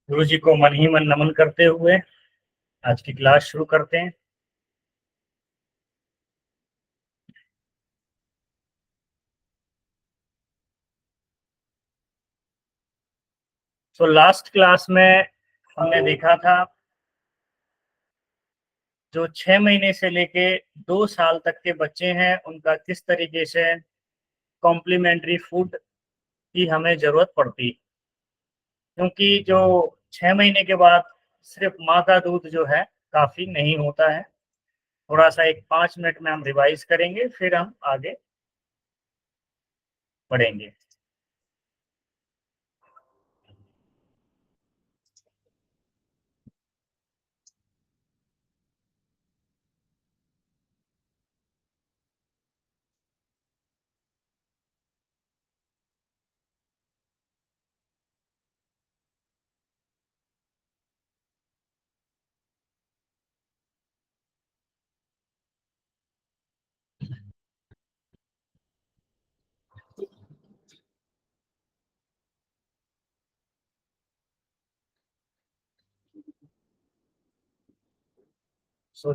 गुरु जी को मन ही मन नमन करते हुए आज की क्लास शुरू करते हैं। तो लास्ट क्लास में हमने देखा था जो 6 महीने से लेके 2 साल तक के बच्चे हैं उनका किस तरीके से कॉम्प्लीमेंट्री फूड की हमें जरूरत पड़ती, क्योंकि जो 6 महीने के बाद सिर्फ माँ का दूध जो है काफी नहीं होता है। थोड़ा सा एक 5 मिनट में हम रिवाइज करेंगे, फिर हम आगे बढ़ेंगे।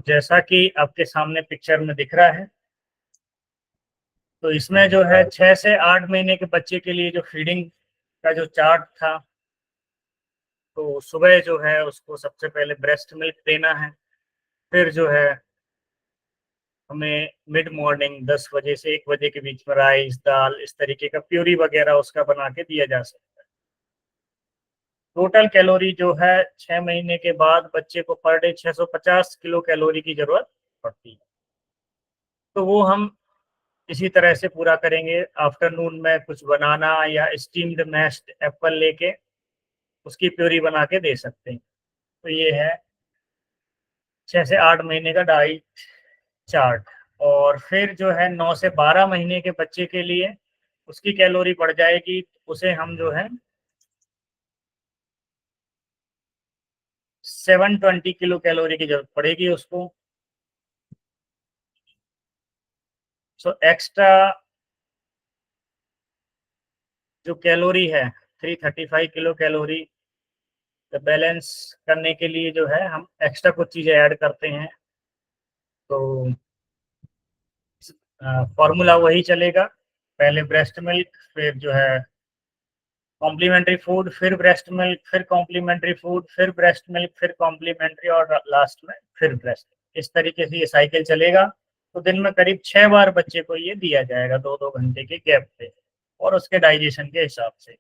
जैसा कि आपके सामने पिक्चर में दिख रहा है, तो इसमें जो है 6 से 8 महीने के बच्चे के लिए जो फीडिंग का जो चार्ट था, तो सुबह जो है उसको सबसे पहले ब्रेस्ट मिल्क देना है। फिर जो है हमें मिड मॉर्निंग 10 बजे से 1 बजे के बीच में राइस दाल इस तरीके का प्यूरी वगैरह उसका बना के दिया जा सकता है। टोटल कैलोरी जो है 6 महीने के बाद बच्चे को पर डे 650 किलो कैलोरी की जरूरत पड़ती है। तो वो हम इसी तरह से पूरा करेंगे। आफ्टरनून में कुछ बनाना या स्टीम्ड मैश्ड एप्पल लेके उसकी प्यूरी बना के दे सकते हैं। तो ये है 6 से 8 महीने का डाइट चार्ट। और फिर जो है 9 से 12 महीने के बच्चे के लिए उसकी कैलोरी बढ़ जाएगी। उसे हम जो है 720 किलो कैलोरी की जरूरत पड़ेगी उसको। सो एक्स्ट्रा जो कैलोरी है 335 किलो कैलोरी बैलेंस करने के लिए जो है हम एक्स्ट्रा कुछ चीजें ऐड करते हैं। तो फॉर्मूला वही चलेगा, पहले ब्रेस्ट मिल्क, फिर जो है कॉम्प्लीमेंट्री फूड, फिर ब्रेस्ट मिल्क, फिर कॉम्प्लीमेंट्री फूड, फिर ब्रेस्ट मिल्क, फिर कॉम्प्लीमेंट्री और लास्ट में फिर ब्रेस्ट। इस तरीके से ये साइकिल चलेगा। तो दिन में करीब 6 बार बच्चे को ये दिया जाएगा 2-2 घंटे के गैप पे और उसके डाइजेशन के हिसाब से।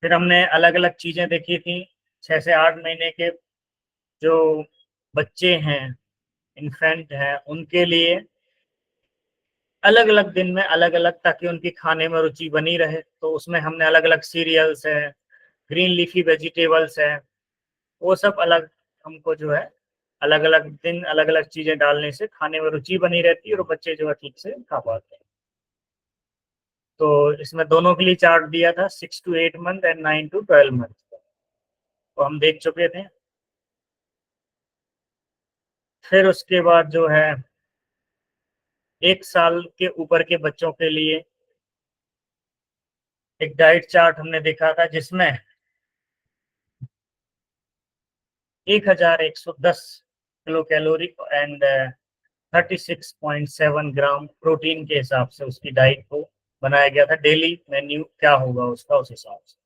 फिर हमने अलग अलग चीजें देखी थी। 6 से 8 महीने के जो बच्चे हैं, इन्फेंट हैं, उनके लिए अलग अलग दिन में अलग अलग, ताकि उनकी खाने में रुचि बनी रहे। तो उसमें हमने अलग अलग सीरियल्स है, ग्रीन लीफी वेजिटेबल्स है, वो सब अलग हमको जो है अलग अलग दिन अलग अलग चीजें डालने से खाने में रुचि बनी रहती है और बच्चे जो है ठीक से खा पाते हैं। तो इसमें दोनों के लिए चार्ट दिया था, 6 to 8 month and 9 to 12 month. तो हम देख चुके थे। फिर उसके बाद जो है 1 साल के ऊपर के बच्चों के लिए एक डाइट चार्ट हमने देखा था, जिसमें 1110 kilo calorie and 36.7 gram protein के हिसाब से उसकी डाइट को बनाया गया था। डेली मेन्यू क्या होगा उसका, उस हिसाब से।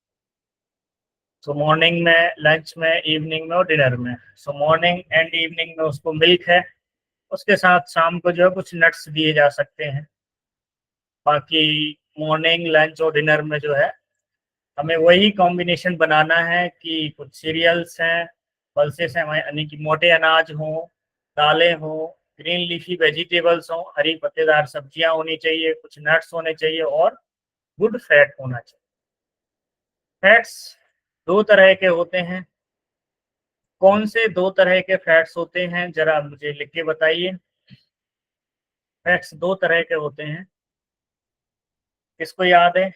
सो मॉर्निंग में, लंच में, इवनिंग में और डिनर में। सो मॉर्निंग एंड इवनिंग में उसको मिल्क है, उसके साथ शाम को जो है कुछ नट्स दिए जा सकते हैं। बाकी मॉर्निंग लंच और डिनर में जो है हमें वही कॉम्बिनेशन बनाना है कि कुछ सीरियल्स हैं, पल्सेस हैं, यानी कि मोटे अनाज हो, दालें हो, ग्रीन लीफी वेजिटेबल्स हो, हरी पत्तेदार सब्जियां होनी चाहिए, कुछ नट्स होने चाहिए और गुड फैट होना चाहिए। फैट्स 2 तरह के होते हैं। कौन से 2 तरह के फैट्स होते हैं, जरा मुझे लिख के बताइए। फैट्स 2 तरह के होते हैं, किसको याद है?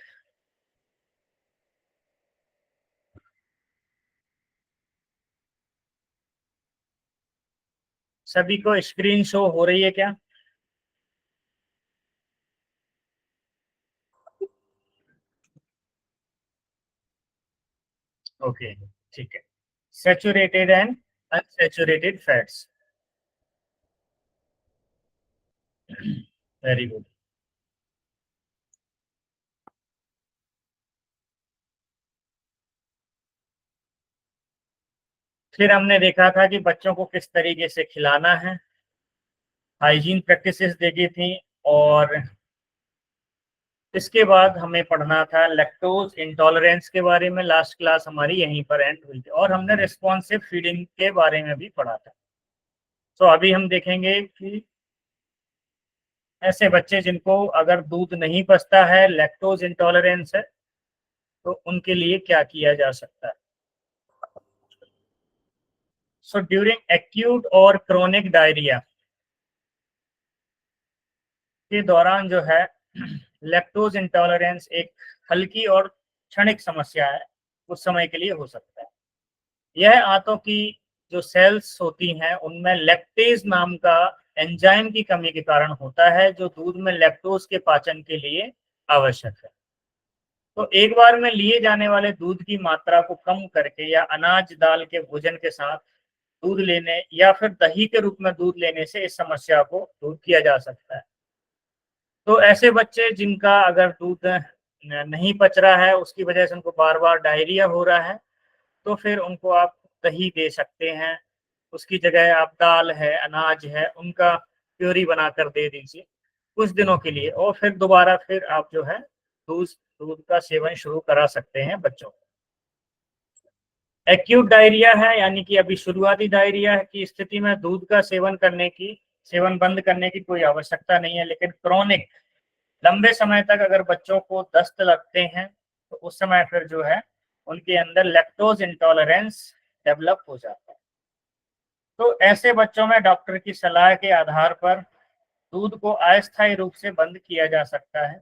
सभी को स्क्रीन शो हो रही है क्या? ओके, ठीक है। Saturated and unsaturated fats. Very good. फिर हमने देखा था कि बच्चों को किस तरीके से खिलाना है, हाइजीन प्रैक्टिसेस देखी थी। और इसके बाद हमें पढ़ना था लैक्टोज इंटॉलरेंस के बारे में। लास्ट क्लास हमारी यहीं पर एंड हुई थी। और हमने रिस्पॉन्सिव फीडिंग के बारे में भी पढ़ा था। तो अभी हम देखेंगे कि ऐसे बच्चे जिनको अगर दूध नहीं पचता है, लैक्टोज इंटॉलरेंस है, तो उनके लिए क्या किया जा सकता है। सो ड्यूरिंग एक्यूट और क्रोनिक डायरिया के दौरान जो है लैक्टोज इंटॉलरेंस एक हल्की और क्षणिक समस्या है, कुछ समय के लिए हो सकता है। यह आंतों की जो सेल्स होती हैं उनमें लैक्टेज नाम का एंजाइम की कमी के कारण होता है, जो दूध में लैक्टोज के पाचन के लिए आवश्यक है। तो एक बार में लिए जाने वाले दूध की मात्रा को कम करके या अनाज दाल के भोजन के साथ दूध लेने या फिर दही के रूप में दूध लेने से इस समस्या को दूर किया जा सकता है। तो ऐसे बच्चे जिनका अगर दूध नहीं पच रहा है, उसकी वजह से उनको बार बार डायरिया हो रहा है, तो फिर उनको आप दही दे सकते हैं। उसकी जगह आप दाल है, अनाज है, उनका प्योरी बनाकर दे दीजिए कुछ दिनों के लिए, और फिर दोबारा फिर आप जो है दूध दूध का सेवन शुरू करा सकते हैं बच्चों को। एक्यूट डायरिया है, यानी कि अभी शुरुआती डायरिया की स्थिति में दूध का सेवन बंद करने की कोई आवश्यकता नहीं है। लेकिन क्रॉनिक, लंबे समय तक अगर बच्चों को दस्त लगते हैं, तो उस समय फिर जो है उनके अंदर लैक्टोज इंटॉलरेंस डेवलप हो जाता है। तो ऐसे बच्चों में डॉक्टर की सलाह के आधार पर दूध को अस्थायी रूप से बंद किया जा सकता है।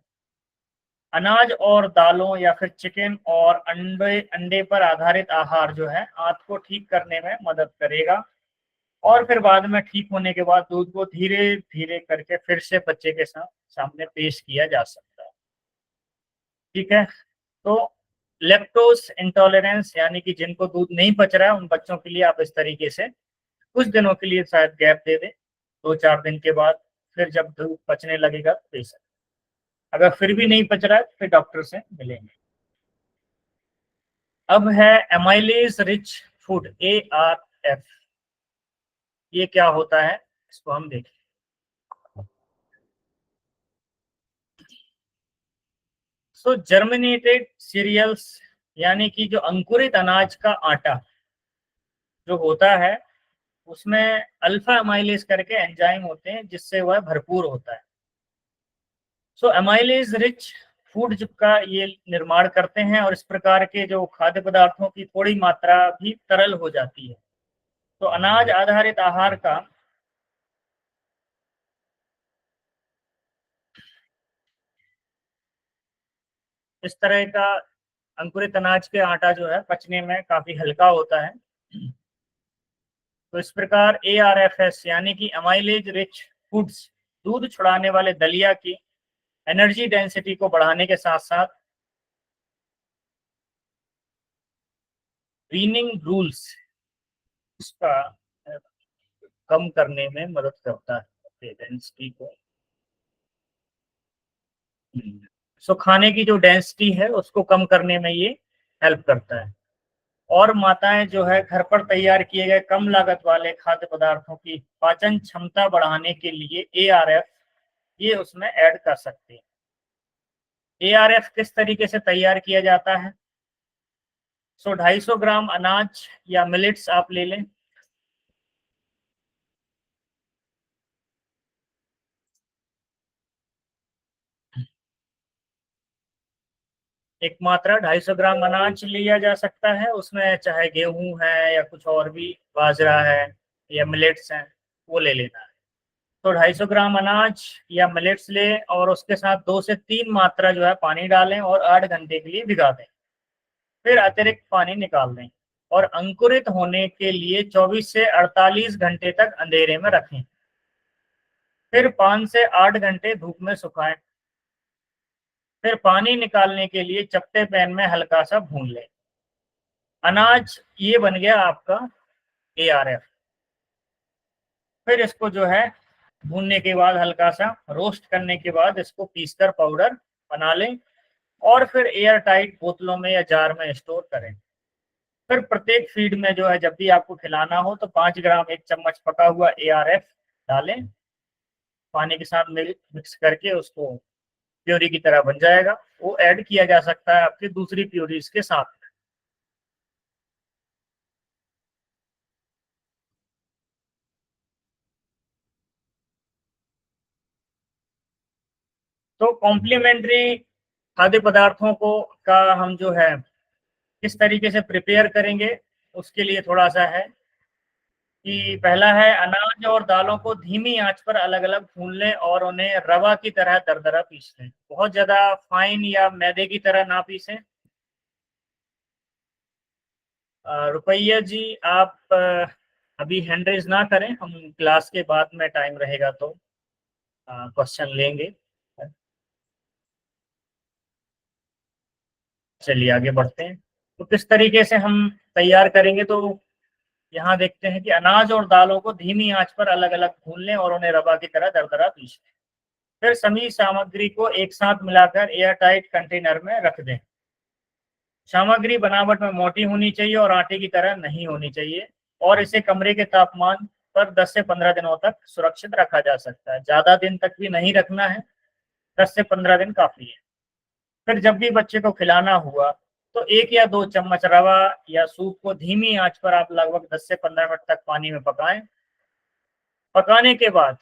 अनाज और दालों या फिर चिकन और अंडे अंडे पर आधारित आहार जो है आंत को ठीक करने में मदद करेगा। और फिर बाद में ठीक होने के बाद दूध को धीरे धीरे करके फिर से बच्चे के सामने पेश किया जा सकता है। ठीक है। तो लैक्टोज इंटॉलरेंस यानी कि जिनको दूध नहीं पच रहा है, उन बच्चों के लिए आप इस तरीके से कुछ दिनों के लिए शायद गैप दे दें, 2-4 दिन के बाद फिर जब दूध पचने लगेगा तो दे सकते। अगर फिर भी नहीं पच रहा है तो फिर डॉक्टर से मिलेंगे। अब है एमाइलेज रिच फूड, ARF। ये क्या होता है, इसको हम देखें। सो जर्मिनेटेड सीरियल्स, यानी कि जो अंकुरित अनाज का आटा जो होता है, उसमें अल्फा अमाइलेज करके एंजाइम होते हैं जिससे वह भरपूर होता है। सो अमाइलेज रिच फूड का ये निर्माण करते हैं, और इस प्रकार के जो खाद्य पदार्थों की थोड़ी मात्रा भी तरल हो जाती है। तो अनाज आधारित आहार का इस तरह का अंकुरित अनाज के आटा जो है पचने में काफी हल्का होता है। तो इस प्रकार ARFS यानी कि अमाइलेज रिच फूड्स दूध छुड़ाने वाले दलिया की एनर्जी डेंसिटी को बढ़ाने के साथ साथ वीनिंग रूल्स उसका कम करने में मदद करता है डेंसिटी को। सो खाने की जो डेंसिटी है उसको कम करने में ये हेल्प करता है। और माताएं जो है घर पर तैयार किए गए कम लागत वाले खाद्य पदार्थों की पाचन क्षमता बढ़ाने के लिए ARF ये उसमें ऐड कर सकते हैं। ARF किस तरीके से तैयार किया जाता है। सो 250 ग्राम अनाज या मिलेट्स आप ले लें। एक मात्रा 250 ग्राम अनाज लिया जा सकता है, उसमें चाहे गेहूं है या कुछ और भी, बाजरा है या मिलेट्स हैं, वो ले लेना है। तो 250 ग्राम अनाज या मिलेट्स ले, और उसके साथ 2 से 3 मात्रा जो है पानी डालें और 8 घंटे के लिए भिगा दें। फिर अतिरिक्त पानी निकाल दें और अंकुरित होने के लिए 24 से 48 घंटे तक अंधेरे में रखें। फिर 5 से 8 घंटे धूप में सुखाएं। फिर पानी निकालने के लिए चपटे पैन में हल्का सा भून लें। अनाज ये बन गया आपका ARF। फिर इसको जो है भूनने के बाद हल्का सा रोस्ट करने के बाद इसको पीसकर पाउडर बना लें और फिर एयर टाइट बोतलों में या जार में स्टोर करें। फिर प्रत्येक फीड में जो है जब भी आपको खिलाना हो तो 5 ग्राम 1 चम्मच पका हुआ ARF डालें, पानी के साथ मिक्स करके उसको प्योरी की तरह बन जाएगा। वो ऐड किया जा सकता है आपकी दूसरी प्योरीज के साथ। तो कॉम्प्लीमेंट्री खाद्य पदार्थों को का हम जो है किस तरीके से प्रिपेयर करेंगे, उसके लिए थोड़ा सा है कि पहला है अनाज और दालों को धीमी आंच पर अलग अलग भून लें और उन्हें रवा की तरह दरदरा पीस लें। बहुत ज्यादा फाइन या मैदे की तरह ना पीसें। रुपैया जी, आप अभी हैंड रेज ना करें, हम क्लास के बाद में टाइम रहेगा तो क्वेश्चन लेंगे। चलिए आगे बढ़ते हैं। तो किस तरीके से हम तैयार करेंगे, तो यहाँ देखते हैं कि अनाज और दालों को धीमी आंच पर अलग अलग भून लें और उन्हें रवा की तरह दरदरा पीस लें। फिर सभी सामग्री को एक साथ मिलाकर एयर टाइट कंटेनर में रख दें। सामग्री बनावट में मोटी होनी चाहिए और आटे की तरह नहीं होनी चाहिए और इसे कमरे के तापमान पर 10 से 15 दिनों तक सुरक्षित रखा जा सकता है। ज्यादा दिन तक भी नहीं रखना है, 10 से 15 दिन काफी है। फिर जब भी बच्चे को खिलाना हुआ तो 1 या 2 चम्मच रवा या सूप को धीमी आंच पर आप लगभग 10 से 15 मिनट तक पानी में पकाएं। पकाने के बाद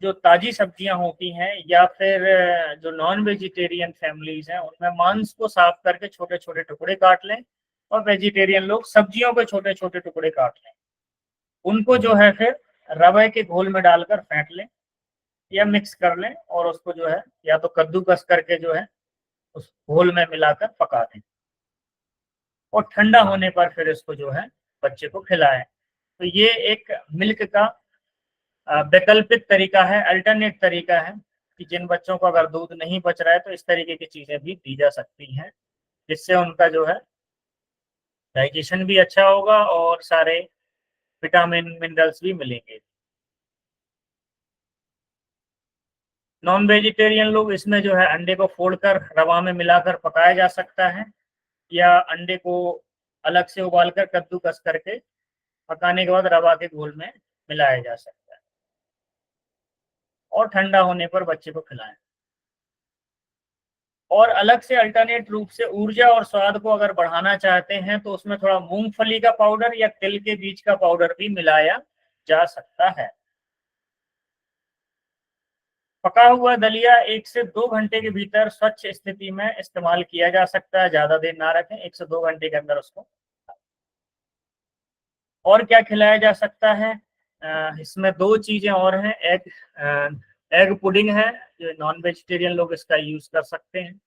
जो ताजी सब्जियां होती हैं या फिर जो नॉन वेजिटेरियन फैमिलीज हैं उनमें मांस को साफ करके छोटे छोटे टुकड़े काट लें और वेजिटेरियन लोग सब्जियों के छोटे छोटे टुकड़े काट लें। उनको जो है फिर रवे के घोल में डालकर फेंट लें या मिक्स कर लें और उसको जो है या तो कद्दूकस करके जो है उस घोल में मिलाकर पका दें और ठंडा होने पर फिर इसको जो है बच्चे को खिलाएं। तो ये एक मिल्क का वैकल्पिक तरीका है, अल्टरनेट तरीका है कि जिन बच्चों को अगर दूध नहीं बच रहा है तो इस तरीके की चीजें भी दी जा सकती हैं, जिससे उनका जो है डाइजेशन भी अच्छा होगा और सारे विटामिन मिनरल्स भी मिलेंगे। नॉन वेजिटेरियन लोग इसमें जो है अंडे को फोड़कर रवा में मिलाकर पकाया जा सकता है या अंडे को अलग से उबालकर कद्दूकस करके पकाने के बाद रवा के घोल में मिलाया जा सकता है और ठंडा होने पर बच्चे को खिलाएं। और अलग से अल्टरनेट रूप से ऊर्जा और स्वाद को अगर बढ़ाना चाहते हैं तो उसमें थोड़ा मूंगफली का पाउडर या तिल के बीज का पाउडर भी मिलाया जा सकता है। पका हुआ दलिया 1 से 2 घंटे के भीतर स्वच्छ स्थिति में इस्तेमाल किया जा सकता है, ज्यादा देर ना रखें, 1 से 2 घंटे के अंदर उसको। और क्या खिलाया जा सकता है, इसमें दो चीजें और हैं। एग पुडिंग है, जो नॉन वेजिटेरियन लोग इसका यूज कर सकते हैं।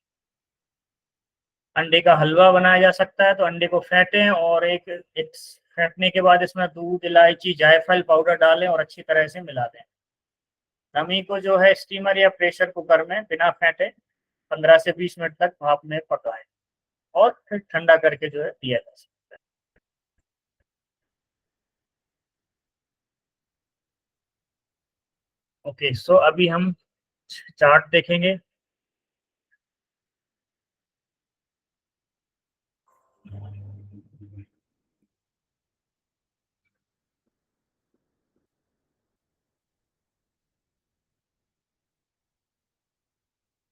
अंडे का हलवा बनाया जा सकता है, तो अंडे को फेंटें और एक फेंटने के बाद इसमें दूध, इलायची, जायफल पाउडर डालें और अच्छी तरह से मिला दें। नमी को जो है स्टीमर या प्रेशर कुकर में बिना फेंटे 15 से 20 मिनट तक भाप में पकाएं और फिर ठंडा करके जो है दिया जा सकता है। ओके, सो अभी हम चार्ट देखेंगे।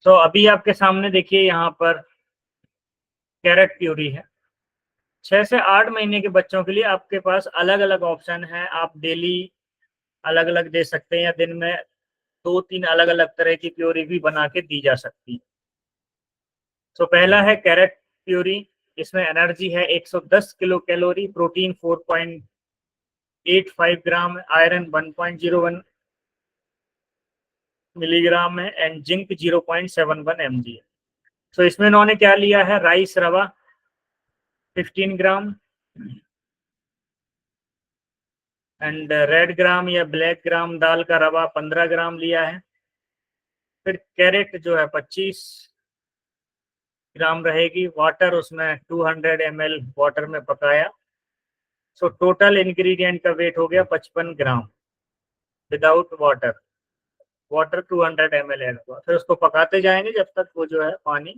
तो अभी आपके सामने देखिए यहाँ पर कैरेट प्यूरी है। 6 से 8 महीने के बच्चों के लिए आपके पास अलग अलग ऑप्शन है। आप डेली अलग अलग दे सकते हैं या दिन में 2-3 अलग अलग तरह की प्योरी भी बना के दी जा सकती है। तो पहला है कैरेट प्यूरी। इसमें एनर्जी है 110 किलो कैलोरी, प्रोटीन 4.85 ग्राम, आयरन 1.01 मिलीग्राम है एंड जिंक 0.71 mg है। तो इसमें इन्होंने क्या लिया है, राइस रवा 15 ग्राम एंड रेड ग्राम या ब्लैक ग्राम दाल का रवा 15 ग्राम लिया है। फिर कैरेट जो है 25 ग्राम रहेगी। वाटर उसमें 200 ml वाटर में पकाया। सो टोटल इंग्रेडिएंट का वेट हो गया 55 gram without water. Water 200 ml add हुआ। फिर उसको पकाते जाएंगे जब तक वो जो है पानी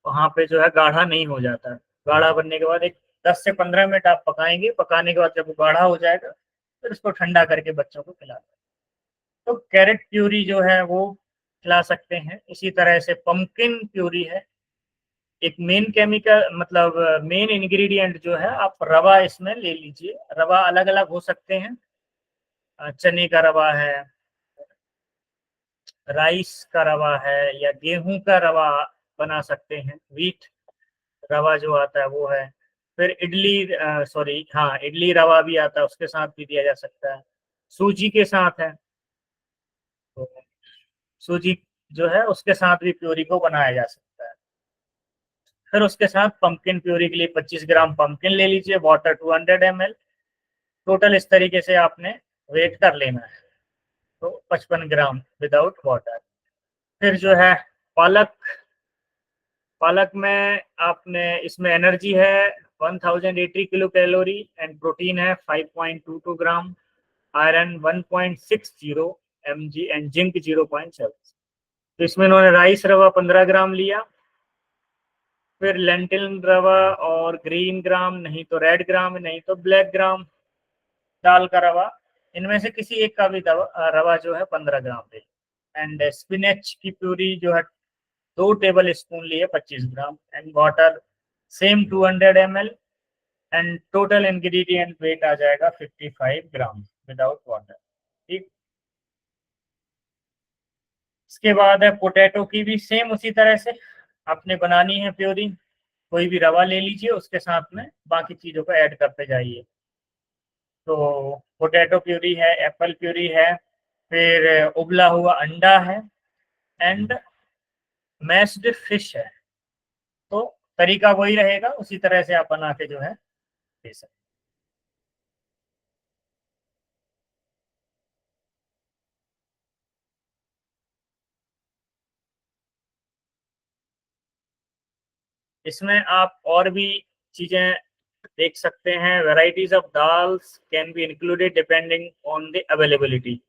वहां पे जो है गाढ़ा नहीं हो जाता। गाढ़ा बनने के बाद एक 10 से 15 मिनट आप पकाएंगे। पकाने के बाद जब वो गाढ़ा हो जाएगा फिर उसको ठंडा करके बच्चों को खिलाते हैं। तो कैरेट प्यूरी जो है वो खिला सकते हैं। इसी तरह से पम्पकिन प्यूरी है। एक मेन केमिकल मतलब मेन इंग्रेडिएंट जो है, आप रवा इसमें ले लीजिए। रवा अलग अलग हो सकते हैं। चने का रवा है, राइस का रवा है, या गेहूं का रवा बना सकते हैं। व्हीट रवा जो आता है वो है। फिर इडली सॉरी हाँ, इडली रवा भी आता है, उसके साथ भी दिया जा सकता है। सूजी के साथ है, तो सूजी जो है उसके साथ भी प्योरी को बनाया जा सकता है। फिर उसके साथ पंपकिन प्योरी के लिए 25 ग्राम पंपकिन ले लीजिए। Water 200 ml। टोटल इस तरीके से आपने वेट कर लेना है। तो 55 ग्राम विदाउट वाटर। फिर जो है पालक। पालक में आपने इसमें एनर्जी है 1080 किलो कैलोरी एंड प्रोटीन है 5.22 gram. Iron 1.60 mg and zinc 0.7। तो इसमें इन्होंने राइस रवा 15 ग्राम लिया। फिर लेंटिल रवा और ग्रीन ग्राम, नहीं तो रेड ग्राम, नहीं तो ब्लैक ग्राम, दाल का रवा, इनमें से किसी एक का भी रवा जो है 15 ग्राम ले। एंड स्पिनच की प्यूरी जो है 2 टेबल स्पून लिए 25 gram. And water same 200 ml। And total ingredient weight आ जाएगा 55 ग्राम विदाउट वाटर। ठीक। इसके बाद है पोटैटो की भी सेम उसी तरह से आपने बनानी है प्योरी। कोई भी रवा ले लीजिए, उसके साथ में बाकी चीजों को ऐड करते जाइए। तो पोटैटो प्यूरी है, एप्पल प्यूरी है, फिर उबला हुआ अंडा है, एंड मैश्ड फिश है। तो तरीका वही रहेगा, उसी तरह से आप बना के जो है दे सकते। इसमें आप और भी चीजें देख सकते हैं। Varieties of dals can be included depending on the availability.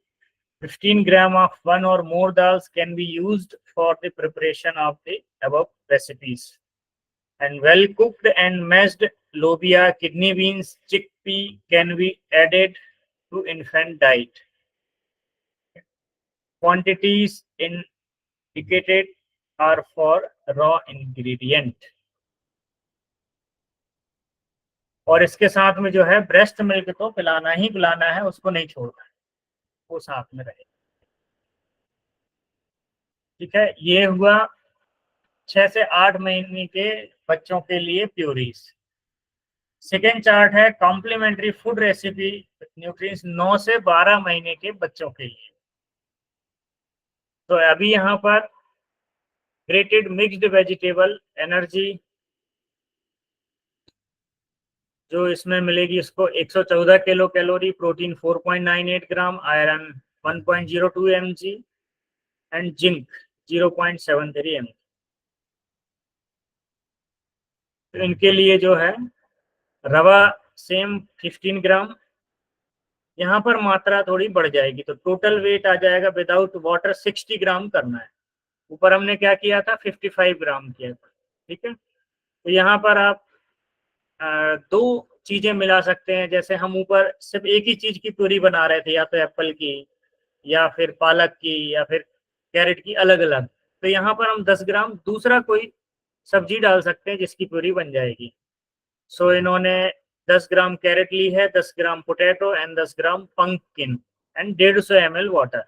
15 gram of one or more dals can be used for the preparation of the above recipes. And well cooked and mashed lobia, kidney beans, chickpea can be added to infant diet. Quantities indicated are for raw ingredient. और इसके साथ में जो है breast milk तो पिलाना ही पिलाना है, उसको नहीं छोड़ना है, वो साथ में रहे। ठीक है, ये हुआ 6 से 8 महीने के बच्चों के लिए प्यूरीज। सेकेंड चार्ट है कॉम्प्लीमेंट्री फूड रेसिपी न्यूट्रिएंट्स 9 से 12 महीने के बच्चों के लिए। तो अभी यहाँ पर ग्रेटेड मिक्स्ड वेजिटेबल एनर्जी जो इसमें मिलेगी, इसको 114 kilo calorie, protein 4.98 gram, iron 1.02 mg and zinc 0.73 mg। तो इनके लिए जो है रवा सेम 15 ग्राम। यहाँ पर मात्रा थोड़ी बढ़ जाएगी, तो टोटल वेट आ जाएगा विदाउट वाटर 60 ग्राम करना है। ऊपर हमने क्या किया था, 55 ग्राम किया था। ठीक है, तो यहाँ पर आप दो चीजें मिला सकते हैं। जैसे हम ऊपर सिर्फ एक ही चीज की प्यूरी बना रहे थे, या तो एप्पल की, या फिर पालक की, या फिर कैरेट की अलग अलग, तो यहाँ पर हम 10 ग्राम दूसरा कोई सब्जी डाल सकते हैं जिसकी प्यूरी बन जाएगी। सो इन्होंने 10 ग्राम कैरेट ली है, 10 gram potato and 10 gram pumpkin and 150 ml water.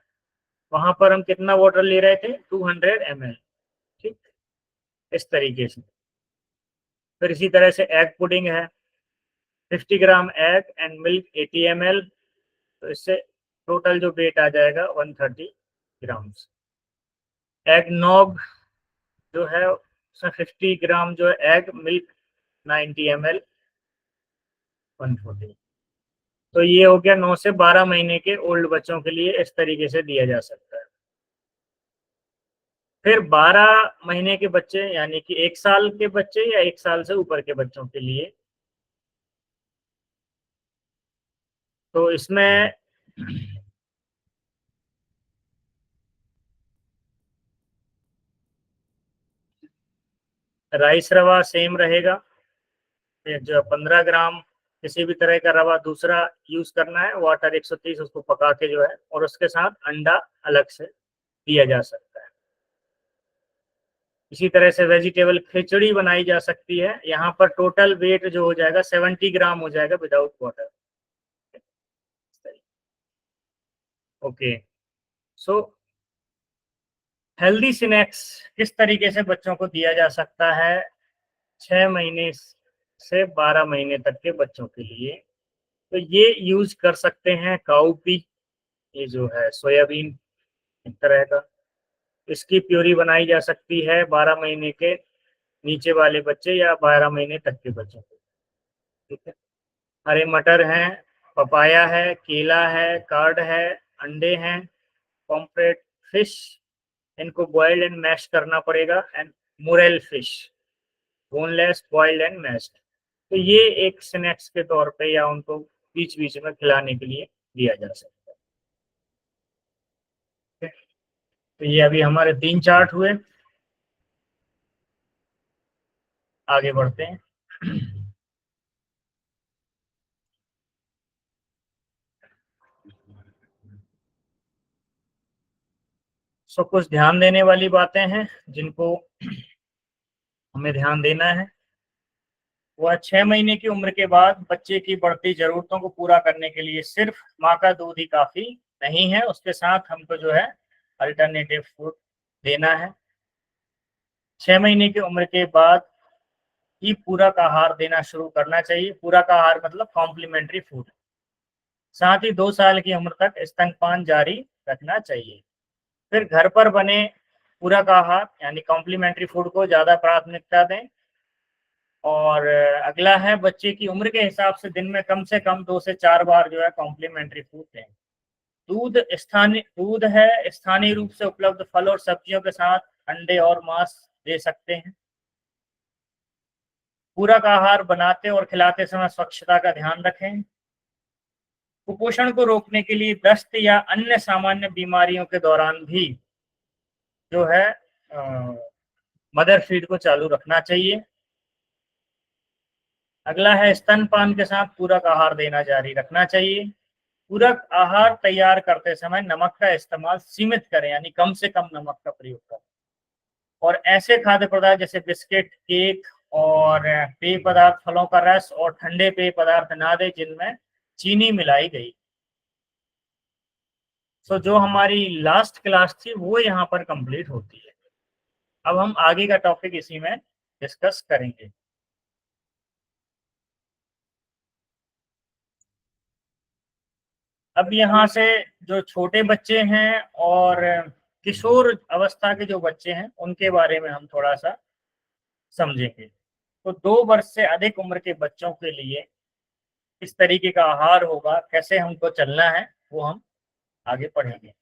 वहां पर हम कितना वाटर ले रहे थे, 200 ml। ठीक, इस तरीके से। फिर इसी तरह से एग पुडिंग है, 50 ग्राम एग एंड मिल्क 80 ml। तो इससे टोटल जो वेट आ जाएगा 130 ग्राम्स। एग नॉग जो है उसमें 50 ग्राम जो है एग, मिल्क 90 ml 140। तो ये हो गया 9 से 12 महीने के ओल्ड बच्चों के लिए, इस तरीके से दिया जा सकता है। फिर 12 महीने के बच्चे यानी कि 1 साल के बच्चे या 1 साल से ऊपर के बच्चों के लिए, तो इसमें राइस रवा सेम रहेगा, जो 15 ग्राम किसी भी तरह का रवा दूसरा यूज करना है, वाटर 130 उसको पका के जो है, और उसके साथ अंडा अलग से दिया जा सकता है। इसी तरह से वेजिटेबल खिचड़ी बनाई जा सकती है। यहाँ पर टोटल वेट जो हो जाएगा 70 ग्राम हो जाएगा without water. Okay, so healthy snacks किस तरीके से बच्चों को दिया जा सकता है 6 महीने से 12 महीने तक के बच्चों के लिए? तो ये यूज कर सकते हैं काउपी, ये जो है सोयाबीन एक तरह का, इसकी प्यूरी बनाई जा सकती है 12 महीने के नीचे वाले बच्चे या 12 महीने तक के बच्चों को। ठीक है, हरे मटर हैं, पपाया है, केला है, कार्ड है, अंडे हैं, पॉम्फ्रेट, फिश, इनको बॉइल्ड एंड मैश करना पड़ेगा, and murrel fish, boneless, boiled and meshed. तो ये एक स्नैक्स के तौर पे या उनको बीच बीच में खिलाने के लिए दिया जा सकता है। तो ये अभी हमारे 3 चार्ट हुए, आगे बढ़ते हैं। सो कुछ ध्यान देने वाली बातें हैं जिनको हमें ध्यान देना है। वह 6 महीने की उम्र के बाद बच्चे की बढ़ती जरूरतों को पूरा करने के लिए सिर्फ माँ का दूध ही काफी नहीं है, उसके साथ हमको जो है अल्टरनेटिव फूड देना है। 6 महीने की उम्र के बाद ही पूरक आहार देना शुरू करना चाहिए। पूरक आहार मतलब कॉम्प्लीमेंट्री फूड। साथ ही 2 साल की उम्र तक स्तनपान जारी रखना चाहिए। फिर घर पर बने पूरक आहार यानी कॉम्प्लीमेंट्री फूड को ज्यादा प्राथमिकता दें। और अगला है बच्चे की उम्र के हिसाब से कम 2 से 4 बार जो है कॉम्प्लीमेंट्री फूड दें। दूध है स्थानीय रूप से उपलब्ध फल और सब्जियों के साथ अंडे और मांस दे सकते हैं। पूरक आहार बनाते और खिलाते समय स्वच्छता का ध्यान रखें। कुपोषण को रोकने के लिए दस्त या अन्य सामान्य बीमारियों के दौरान भी जो है मदर फीड को चालू रखना चाहिए। अगला है स्तनपान के साथ पूरक आहार देना जारी रखना चाहिए। पूरक आहार तैयार करते समय नमक का इस्तेमाल सीमित करें, यानी कम से कम नमक का प्रयोग करें। और ऐसे खाद्य पदार्थ जैसे बिस्किट, केक और पेय पदार्थ, फलों का रस और ठंडे पेय पदार्थ ना दें जिनमें चीनी मिलाई गई। सो जो हमारी लास्ट क्लास थी वो यहाँ पर कंप्लीट होती है। अब हम आगे का टॉपिक इसी में डिस्कस करेंगे। अब यहाँ से जो छोटे बच्चे हैं और किशोर अवस्था के जो बच्चे हैं उनके बारे में हम थोड़ा सा समझेंगे। तो 2 वर्ष से अधिक उम्र के बच्चों के लिए किस तरीके का आहार होगा, कैसे हमको चलना है, वो हम आगे पढ़ेंगे।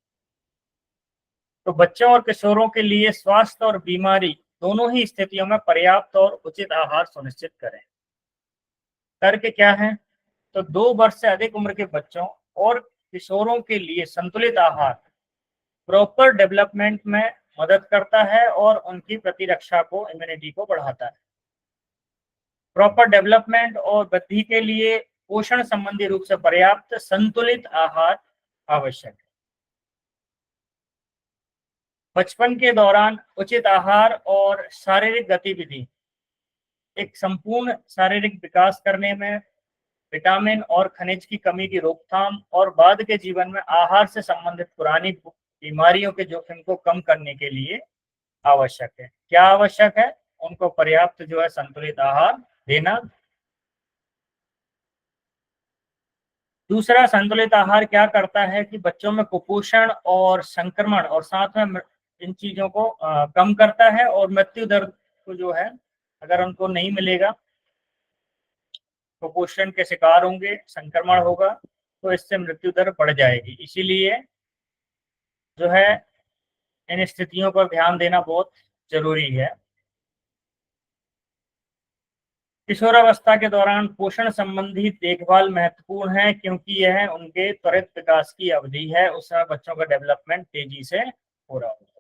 तो बच्चों और किशोरों के लिए स्वास्थ्य और बीमारी दोनों ही स्थितियों में पर्याप्त और उचित आहार सुनिश्चित करें। तर्क क्या है? तो 2 वर्ष से अधिक उम्र के बच्चों और किशोरों के लिए संतुलित आहार प्रॉपर डेवलपमेंट में मदद करता है और उनकी प्रतिरक्षा को, इम्यूनिटी को बढ़ाता है। प्रॉपर डेवलपमेंट और वृद्धि के लिए पोषण संबंधी रूप से पर्याप्त संतुलित आहार आवश्यक है। बचपन के दौरान उचित आहार और शारीरिक गतिविधि एक संपूर्ण शारीरिक विकास करने में, विटामिन और खनिज की कमी की रोकथाम और बाद के जीवन में आहार से संबंधित पुरानी बीमारियों के जोखिम को कम करने के लिए आवश्यक है। क्या आवश्यक है? उनको पर्याप्त जो है संतुलित आहार देना। दूसरा, संतुलित आहार क्या करता है कि बच्चों में कुपोषण और संक्रमण और साथ में इन चीजों को कम करता है, और मृत्यु दर को जो है, अगर उनको नहीं मिलेगा, कुपोषण के शिकार होंगे, संक्रमण होगा, तो इससे मृत्यु दर बढ़ जाएगी। इसीलिए जो है इन स्थितियों पर ध्यान देना बहुत जरूरी है। किशोरावस्था के दौरान पोषण संबंधी देखभाल महत्वपूर्ण है, क्योंकि यह उनके त्वरित विकास की अवधि है। उस समय बच्चों का डेवलपमेंट तेजी से हो रहा होता है।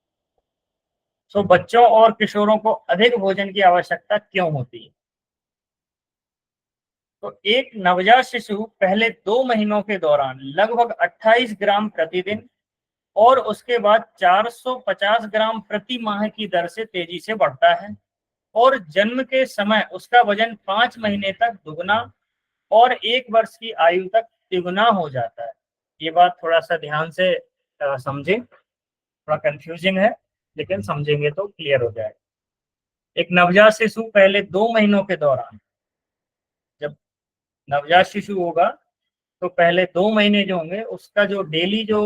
सो बच्चों और किशोरों को अधिक भोजन की आवश्यकता क्यों होती है? तो एक नवजात शिशु पहले 2 महीनों के दौरान लगभग 28 ग्राम प्रतिदिन और उसके बाद 450 ग्राम प्रति माह की दर से तेजी से बढ़ता है, और जन्म के समय उसका वजन 5 महीने तक दुगना और 1 वर्ष की आयु तक तिगुना हो जाता है। ये बात थोड़ा सा ध्यान से समझें, थोड़ा कंफ्यूजिंग है, लेकिन समझेंगे तो क्लियर हो जाएगा। एक नवजात शिशु पहले 2 महीनों के दौरान, जब नवजात शिशु होगा तो पहले 2 महीने जो होंगे उसका जो डेली जो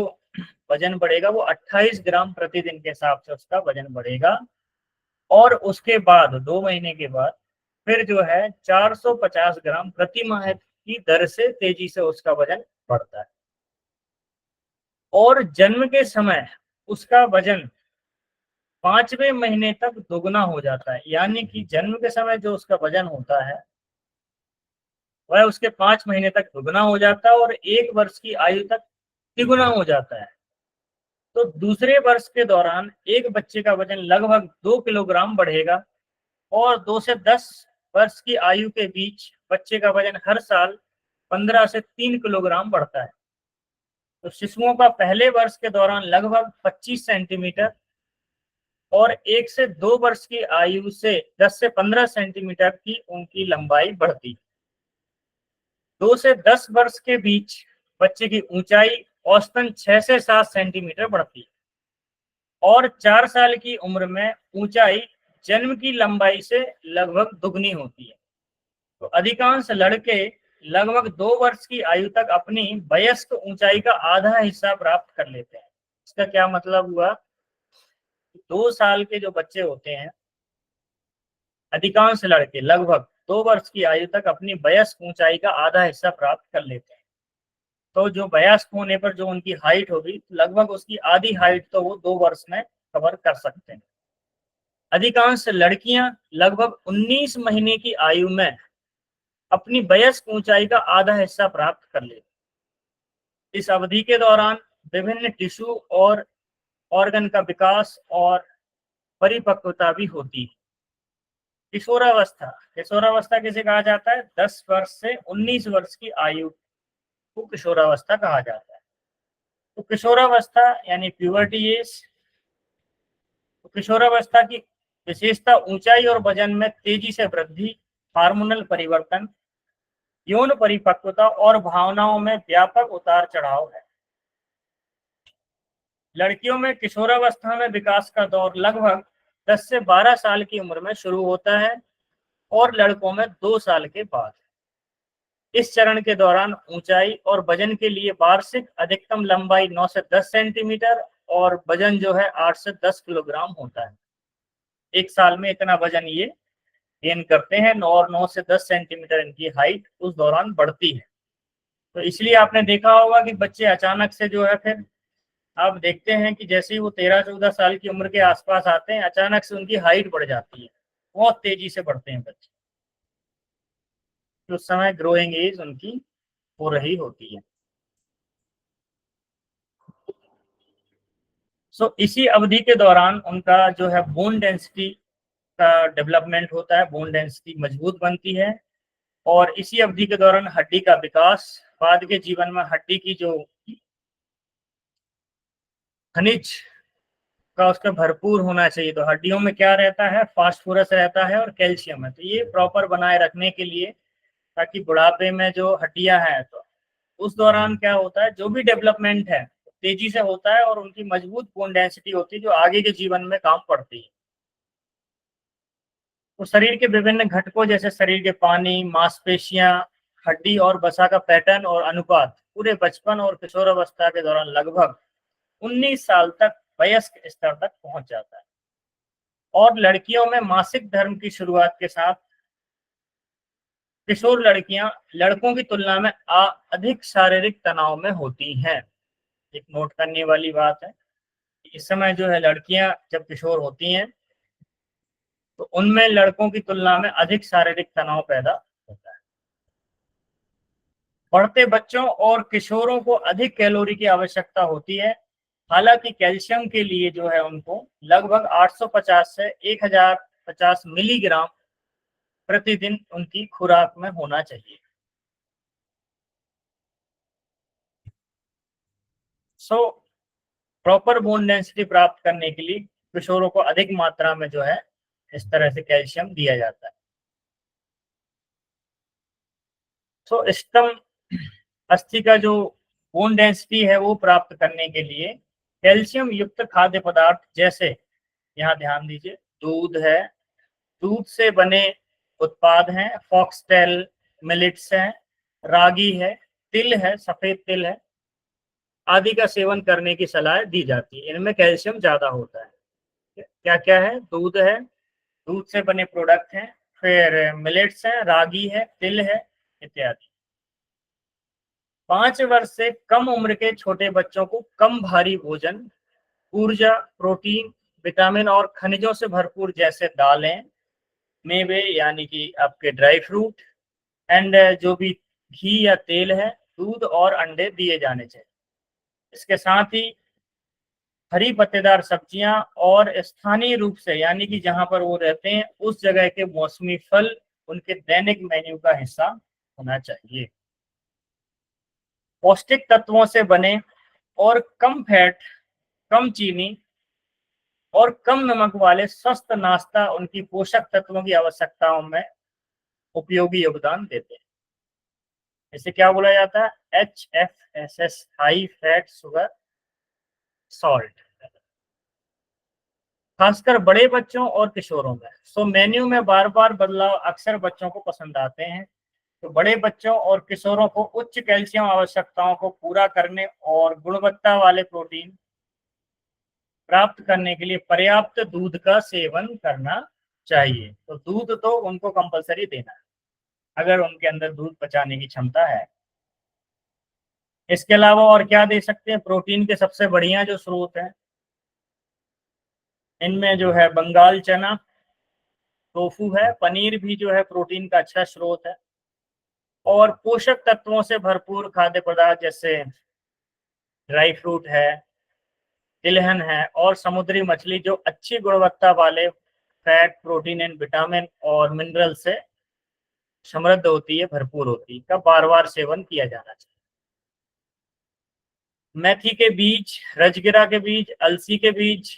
वजन बढ़ेगा वो 28 ग्राम प्रतिदिन के हिसाब से उसका वजन बढ़ेगा, और उसके बाद 2 महीने के बाद फिर जो है 450 ग्राम प्रति माह की दर से तेजी से उसका वजन बढ़ता है, और जन्म के समय उसका वजन 5वें महीने तक दोगुना हो जाता है। यानी कि जन्म के समय जो उसका वजन होता है वह उसके 5 महीने तक दुगना हो जाता है और 1 वर्ष की आयु तक तिगुना हो जाता है। तो दूसरे वर्ष के दौरान एक बच्चे का वजन लगभग 2 किलोग्राम बढ़ेगा, और 2 से 10 वर्ष की आयु के बीच बच्चे का वजन हर साल 15 से 3 किलोग्राम बढ़ता है। तो शिशुओं का पहले वर्ष के दौरान लगभग 25 सेंटीमीटर और 1 से 2 वर्ष की आयु से 10 से 15 सेंटीमीटर की उनकी लंबाई बढ़ती है। 2 से 10 वर्ष के बीच बच्चे की ऊंचाई औसतन 6 से 7 सेंटीमीटर बढ़ती है, और 4 साल की उम्र में ऊंचाई जन्म की लंबाई से लगभग दुगनी होती है। तो अधिकांश लड़के लगभग 2 वर्ष की आयु तक अपनी वयस्क ऊंचाई का आधा हिस्सा प्राप्त कर लेते हैं। इसका क्या मतलब हुआ? 2 साल के जो बच्चे होते हैं, अधिकांश लड़के लगभग 2 वर्ष की आयु तक अपनी वयस्क ऊंचाई का आधा हिस्सा प्राप्त कर लेते हैं। तो जो वयस्क होने पर जो उनकी हाइट होगी लगभग उसकी आधी हाइट तो वो 2 वर्ष में कवर कर सकते हैं। अधिकांश लड़कियां लगभग 19 महीने की आयु में अपनी वयस्क ऊंचाई का आधा हिस्सा प्राप्त कर लेती हैं। इस अवधि के दौरान विभिन्न टिश्यू और ऑर्गन का विकास और परिपक्वता भी होती है। किशोरावस्था, किशोरावस्था किसे कहा जाता है? 10 वर्ष से 19 वर्ष की आयु को किशोरावस्था कहा जाता है। तो किशोरावस्था यानी प्यूबर्टी एज, तो किशोरावस्था की विशेषता ऊंचाई और वजन में तेजी से वृद्धि, हार्मोनल परिवर्तन, यौन परिपक्वता और भावनाओं में व्यापक उतार चढ़ाव है। लड़कियों में किशोरावस्था में विकास का दौर लगभग 10 से 12 साल की उम्र में शुरू होता है, और लड़कों में 2 साल के बाद। इस चरण के दौरान ऊंचाई और वजन के लिए वार्षिक अधिकतम लंबाई 9 से 10 सेंटीमीटर और वजन जो है 8 से 10 किलोग्राम होता है। एक साल में इतना वजन ये गेन करते हैं, और 9 से 10 सेंटीमीटर इनकी हाइट उस दौरान बढ़ती है। तो इसलिए आपने देखा होगा कि बच्चे अचानक से जो है, फिर आप देखते हैं कि जैसे ही वो 13-14 साल की उम्र के आसपास आते हैं अचानक से उनकी हाइट बढ़ जाती है, बहुत तेजी से बढ़ते हैं बच्चे। तो उस समय ग्रोइंग एज उनकी हो रही होती है। इसी अवधि के दौरान उनका जो है बोन डेंसिटी का डेवलपमेंट होता है, बोन डेंसिटी मजबूत बनती है, और इसी अवधि के दौरान हड्डी का विकास। बाद के जीवन में हड्डी की जो खनिज का उसका भरपूर होना चाहिए। तो हड्डियों में क्या रहता है? फास्फोरस रहता है और कैल्शियम है। तो ये प्रॉपर बनाए रखने के लिए, ताकि बुढ़ापे में जो हड्डियां हैं तो उस दौरान क्या होता है, जो भी डेवलपमेंट है तेजी से होता है, और उनकी मजबूत बोन डेंसिटी होती है जो आगे के जीवन में काम पड़ती है। तो शरीर के विभिन्न घटकों जैसे शरीर के पानी, मांसपेशियां, हड्डी और वसा का पैटर्न और अनुपात पूरे बचपन और किशोरावस्था के दौरान लगभग 19 साल तक वयस्क स्तर तक पहुंच जाता है। और लड़कियों में मासिक धर्म की शुरुआत के साथ किशोर लड़कियां लड़कों की तुलना में अधिक शारीरिक तनाव में होती हैं। एक नोट करने वाली बात है। इस समय जो है लड़कियां जब किशोर होती हैं तो उनमें लड़कों की तुलना में अधिक शारीरिक तनाव पैदा होता है। बढ़ते बच्चों और किशोरों को अधिक कैलोरी की आवश्यकता होती है। हालांकि कैल्शियम के लिए जो है उनको लगभग 850 से 1050 मिलीग्राम प्रतिदिन उनकी खुराक में होना चाहिए। सो प्रॉपर बोन डेंसिटी प्राप्त करने के लिए किशोरों को अधिक मात्रा में जो है इस तरह से कैल्शियम दिया जाता है। सो स्तंभ अस्थि का जो बोन डेंसिटी है वो प्राप्त करने के लिए कैल्शियम युक्त खाद्य पदार्थ जैसे, यहाँ ध्यान दीजिए, दूध है, दूध से बने उत्पाद हैं, फॉक्सटेल मिलेट्स हैं, रागी है, तिल है, सफेद तिल है आदि का सेवन करने की सलाह दी जाती है। इनमें कैल्शियम ज्यादा होता है। क्या क्या है? दूध है, दूध से बने प्रोडक्ट हैं, फिर मिलेट्स हैं, रागी है, तिल है इत्यादि। 5 वर्ष से कम उम्र के छोटे बच्चों को कम भारी भोजन, ऊर्जा, प्रोटीन, विटामिन और खनिजों से भरपूर जैसे दालें, मेवे यानी कि आपके ड्राई फ्रूट एंड जो भी घी या तेल है, दूध और अंडे दिए जाने चाहिए। इसके साथ ही हरी पत्तेदार सब्जियां और स्थानीय रूप से यानी कि जहां पर वो रहते हैं उस जगह के मौसमी फल उनके दैनिक मेन्यू का हिस्सा होना चाहिए। पौष्टिक तत्वों से बने और कम फैट, कम चीनी और कम नमक वाले स्वस्थ नाश्ता उनकी पोषक तत्वों की आवश्यकताओं में उपयोगी योगदान देते हैं। इसे क्या बोला जाता है? HFSS, high fat sugar salt, खासकर बड़े बच्चों और किशोरों में। सो मेन्यू में बार बार बदलाव अक्सर बच्चों को पसंद आते हैं। तो बड़े बच्चों और किशोरों को उच्च कैल्शियम आवश्यकताओं को पूरा करने और गुणवत्ता वाले प्रोटीन प्राप्त करने के लिए पर्याप्त दूध का सेवन करना चाहिए। तो दूध तो उनको कंपलसरी देना है अगर उनके अंदर दूध पचाने की क्षमता है। इसके अलावा और क्या दे सकते हैं? प्रोटीन के सबसे बढ़िया जो स्रोत है इनमें जो है बंगाल चना, टोफू है, पनीर भी जो है प्रोटीन का अच्छा स्रोत है। और पोषक तत्वों से भरपूर खाद्य पदार्थ जैसे ड्राई फ्रूट है, तिलहन है और समुद्री मछली जो अच्छी गुणवत्ता वाले फैट, प्रोटीन एंड विटामिन और मिनरल से समृद्ध होती है, भरपूर होती है, का बार बार सेवन किया जाना चाहिए। मेथी के बीज, रजगिरा के बीज, अलसी के बीज,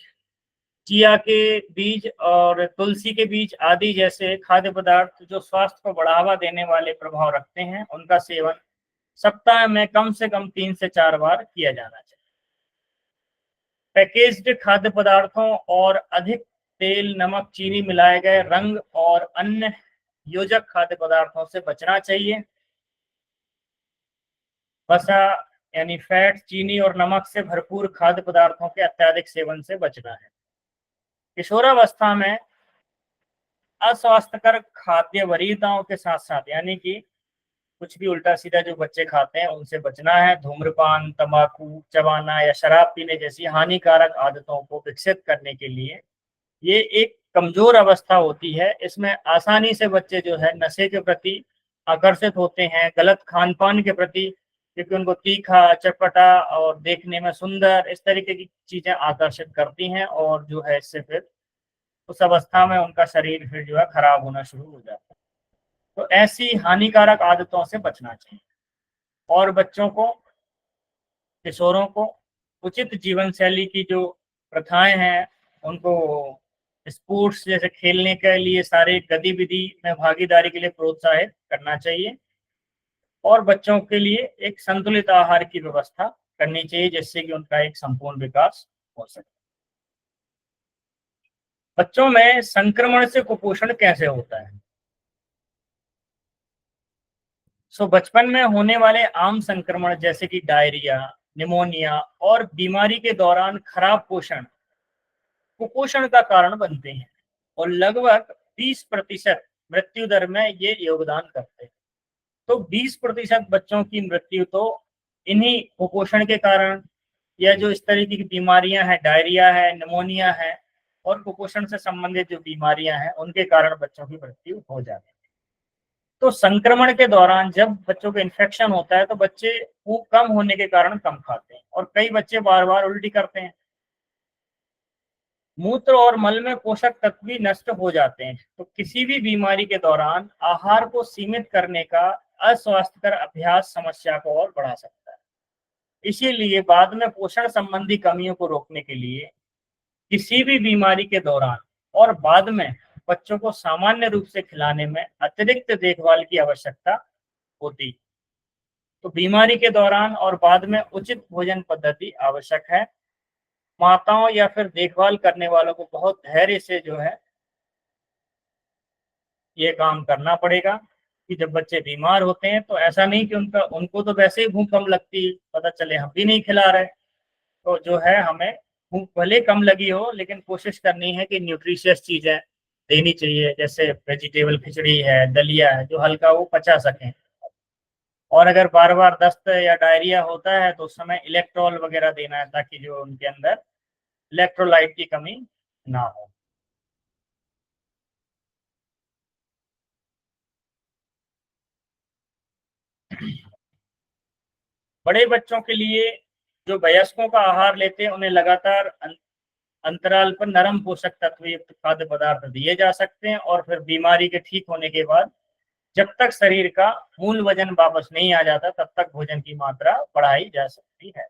चिया के बीज और तुलसी के बीज आदि जैसे खाद्य पदार्थ जो स्वास्थ्य को बढ़ावा देने वाले प्रभाव रखते हैं उनका सेवन सप्ताह में कम से कम 3 से 4 बार किया जाना चाहिए। पैकेज्ड खाद्य पदार्थों और अधिक तेल, नमक, चीनी मिलाए गए रंग और अन्य योजक खाद्य पदार्थों से बचना चाहिए। वसा यानी फैट, चीनी और नमक से भरपूर खाद्य पदार्थों के अत्यधिक सेवन से बचना है। किशोरावस्था में अस्वास्थ्यकर खाद्य वरीयताओं के साथ साथ यानी कि कुछ भी उल्टा सीधा जो बच्चे खाते हैं उनसे बचना है। धूम्रपान, तंबाकू चबाना या शराब पीने जैसी हानिकारक आदतों को विकसित करने के लिए ये एक कमजोर अवस्था होती है। इसमें आसानी से बच्चे जो है नशे के प्रति आकर्षित होते हैं, गलत खान पान के प्रति, क्योंकि उनको तीखा, चटपटा और देखने में सुंदर इस तरीके की चीजें आकर्षित करती हैं और जो है इससे फिर उस अवस्था में उनका शरीर फिर जो है खराब होना शुरू हो जाता है। तो ऐसी हानिकारक आदतों से बचना चाहिए और बच्चों को, किशोरों को उचित जीवन शैली की जो प्रथाएं हैं उनको स्पोर्ट्स जैसे खेलने के लिए सारे गतिविधि में भागीदारी के लिए प्रोत्साहित करना चाहिए और बच्चों के लिए एक संतुलित आहार की व्यवस्था करनी चाहिए जिससे कि उनका एक संपूर्ण विकास हो सके। बच्चों में संक्रमण से कुपोषण कैसे होता है? बचपन में होने वाले आम संक्रमण जैसे कि डायरिया, निमोनिया और बीमारी के दौरान खराब पोषण कुपोषण का कारण बनते हैं और लगभग 20% मृत्यु दर में ये योगदान करते हैं। तो 20% बच्चों की मृत्यु तो इन्हीं कुपोषण के कारण या जो इस तरीके की बीमारियां हैं, डायरिया है, निमोनिया है और कुपोषण से संबंधित जो बीमारियां हैं, उनके कारण बच्चों की मृत्यु हो जाती है। तो संक्रमण के दौरान जब बच्चों को इन्फेक्शन होता है तो बच्चे भूख कम होने के कारण कम खाते हैं और कई बच्चे बार बार उल्टी करते हैं। मूत्र और मल में पोषक तत्व भी नष्ट हो जाते हैं। तो किसी भी बीमारी के दौरान आहार को सीमित करने का अस्वास्थ्यकर अभ्यास समस्या को और बढ़ा सकता है। इसीलिए बाद में पोषण संबंधी कमियों को रोकने के लिए किसी भी बीमारी के दौरान और बाद में बच्चों को सामान्य रूप से खिलाने में अतिरिक्त देखभाल की आवश्यकता होती। तो बीमारी के दौरान और बाद में उचित भोजन पद्धति आवश्यक है। माताओं या फिर देखभाल करने वालों को बहुत धैर्य से जो है ये काम करना पड़ेगा कि जब बच्चे बीमार होते हैं तो ऐसा नहीं कि उनको तो वैसे ही भूख कम लगती है, पता चले हम भी नहीं खिला रहे, तो जो है हमें भूख भले कम लगी हो लेकिन कोशिश करनी है कि न्यूट्रिशियस चीजें देनी चाहिए, जैसे वेजिटेबल खिचड़ी है, दलिया है, जो हल्का वो पचा सकें। और अगर बार बार दस्त या डायरिया होता है तो उस समय इलेक्ट्रॉल वगैरह देना है ताकि जो उनके अंदर इलेक्ट्रोलाइट की कमी ना हो। बड़े बच्चों के लिए जो वयस्कों का आहार लेते हैं उन्हें लगातार अंतराल पर नरम पोषक तत्व युक्त खाद्य पदार्थ दिए जा सकते हैं और फिर बीमारी के ठीक होने के बाद जब तक शरीर का मूल वजन वापस नहीं आ जाता तब तक भोजन की मात्रा बढ़ाई जा सकती है।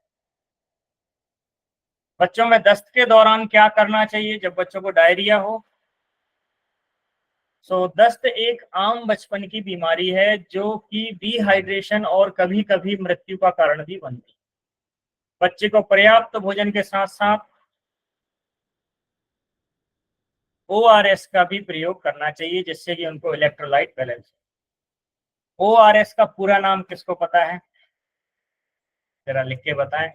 बच्चों में दस्त के दौरान क्या करना चाहिए जब बच्चों को डायरिया हो? दस्त एक आम बचपन की बीमारी है जो कि डिहाइड्रेशन और कभी कभी मृत्यु का कारण भी बनती है। बच्चे को पर्याप्त भोजन के साथ साथ ओआरएस का भी प्रयोग करना चाहिए जिससे कि उनको इलेक्ट्रोलाइट बैलेंस। ओआरएस का पूरा नाम किसको पता है? जरा लिख के बताएं।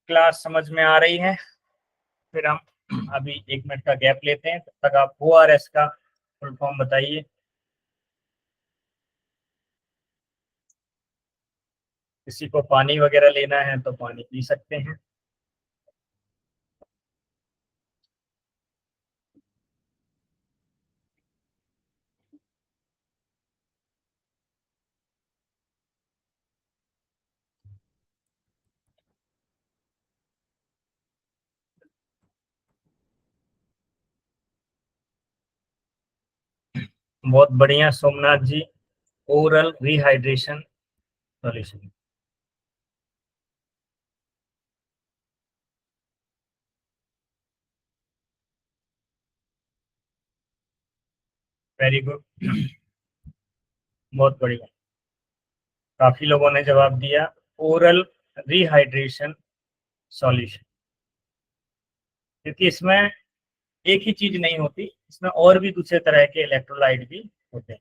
क्लास समझ में आ रही है? फिर हम अभी 1 मिनट का गैप लेते हैं, तब तक आप ओआरएस का फुल फॉर्म बताइए। किसी को पानी वगैरह लेना है तो पानी पी सकते हैं। बहुत बढ़िया Somnath ji, oral rehydration solution. Very good, बहुत बढ़िया। काफी लोगों ने जवाब दिया ओरल रिहाइड्रेशन सॉल्यूशन, क्योंकि इसमें एक ही चीज नहीं होती, इसमें और भी दूसरे तरह के इलेक्ट्रोलाइट भी होते हैं।